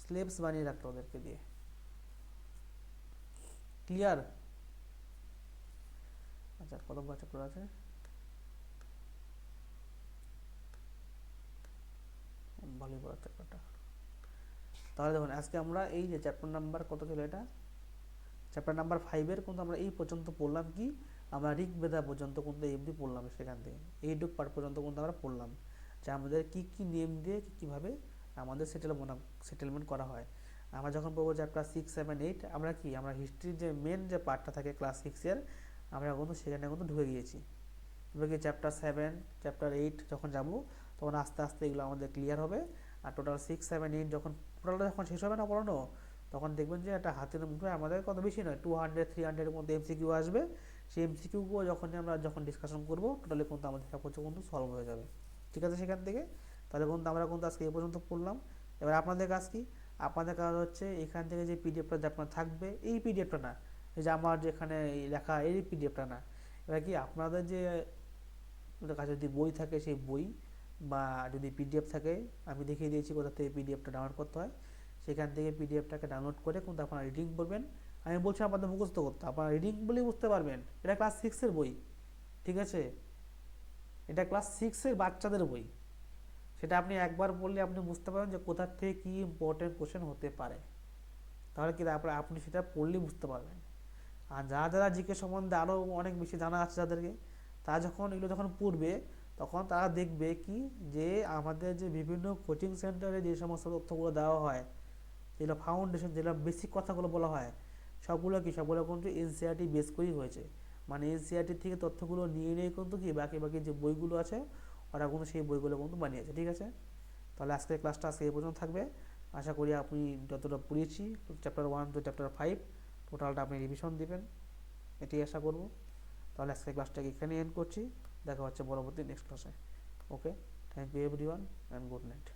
স্লেভস বানিয়ে রাখতো ওদেরকে দিয়ে। ক্লিয়ার? আচ্ছা কত বড় চ্যাপ্টার আছে, ভালোই বড় চ্যাপ্টারটা। তাহলে দেখুন আজকে আমরা এই যে চ্যাপ্টার নাম্বার কত ছিল এটা, চ্যাপ্টার নাম্বার 5-এর কিন্তু আমরা এই পর্যন্ত পড়লাম কি, আমরা ঋগ্বেদা পর্যন্ত কিন্তু এই অবধি পড়লাম, সেখান থেকে এইটুক পার্ট পর্যন্ত কিন্তু আমরা পড়লাম যে আমাদের কী কী নিয়ম দিয়ে কীভাবে আমাদের সেটেলমেন্ট করা হয়। আমরা যখন পড়বো চ্যাপ্টার 6, 7, 8 আমরা কি আমরা হিস্ট্রির যে মেন যে পার্টটা থাকে ক্লাস 6-এর আমরা কিন্তু সেখানে কিন্তু ঢুকে গিয়েছি। এবার কি চ্যাপ্টার 7, চ্যাপ্টার 8 যখন যাব তখন আস্তে আস্তে এগুলো আমাদের ক্লিয়ার হবে। আর টোটাল 6, 7, 8 যখন টোটালটা যখন শেষ হবে না পড়ানো, তখন দেখবেন যে একটা হাতের মুঠোয় আমাদের কত বেশি নয় 200-300-এর মধ্যে এমসিকিউ আসবে। সেই এমসিকিউগুলো যখন ডিসকাশন করবো টোটালি কিন্তু আমাদের সব কিছু কিন্তু সলভ হয়ে যাবে। ঠিক আছে, সেখান থেকে তাহলে কিন্তু আমরা কিন্তু আজকে এই পর্যন্ত পড়লাম। এবার আপনাদের কাজ কি, আপনাদের কাজ হচ্ছে এখান থেকে যে পিডিএফটা যে আপনার থাকবে, এই পিডিএফটা না, এই যে আমার যেখানে লেখা এই পিডিএফটা না, এবার কি আপনাদের যে কাছে যদি বই থাকে সেই বই বা যদি পিডিএফ থাকে আমি দেখিয়ে দিয়েছি কোথা থেকে পিডিএফটা ডাউনলোড করতে হয়, সেখান থেকে পিডিএফটাকে ডাউনলোড করে কিন্তু আপনারা রিডিং করবেন। আমি বলছি আপনাদের মুখস্থ করতে, আপনারা রিডিং বলেই বুঝতে পারবেন এটা ক্লাস 6-এর বই। ঠিক আছে, এটা ক্লাস 6-এর বাচ্চাদের বই, সেটা আপনি একবার পড়লে আপনি বুঝতে পারবেন যে কোথা থেকে কী ইম্পর্টেন্ট কোশ্চেন হতে পারে। তাহলে কি তারপরে আপনি সেটা পড়লেই বুঝতে পারবেন। আর যারা যারা জিকে সম্বন্ধে আরও অনেক বেশি জানা আছে যাদেরকে, তারা যখন এগুলো যখন পড়বে তখন তারা দেখবে কি যে আমাদের যে বিভিন্ন কোচিং সেন্টারে যে সমস্ত তথ্যগুলো দেওয়া হয়, যেগুলো ফাউন্ডেশন, যেগুলো বেসিক কথাগুলো বলা হয়, সবগুলো কিন্তু এনসিইআরটি বেস করেই হয়েছে। মানে এনসিইআরটি থেকে তথ্যগুলো নিয়ে নিয়ে কিন্তু কি বাকি বাকি যে বইগুলো আছে ওরা কিন্তু সেই বইগুলো কিন্তু বানিয়েছে। ঠিক আছে, তাহলে আজকের ক্লাসটা আজকে এই পর্যন্ত থাকবে। আশা করি আপনি যতটা পড়িয়েছি চ্যাপ্টার 1 to চ্যাপ্টার 5 টোটালটা আপনি রিভিশন দিবেন, এটাই আশা করব। তাহলে আজকের ক্লাসটাকে এখানে এন্ড করছি, দেখা হচ্ছে পরবর্তী নেক্সট ক্লাসে। Okay, thank you everyone and good night.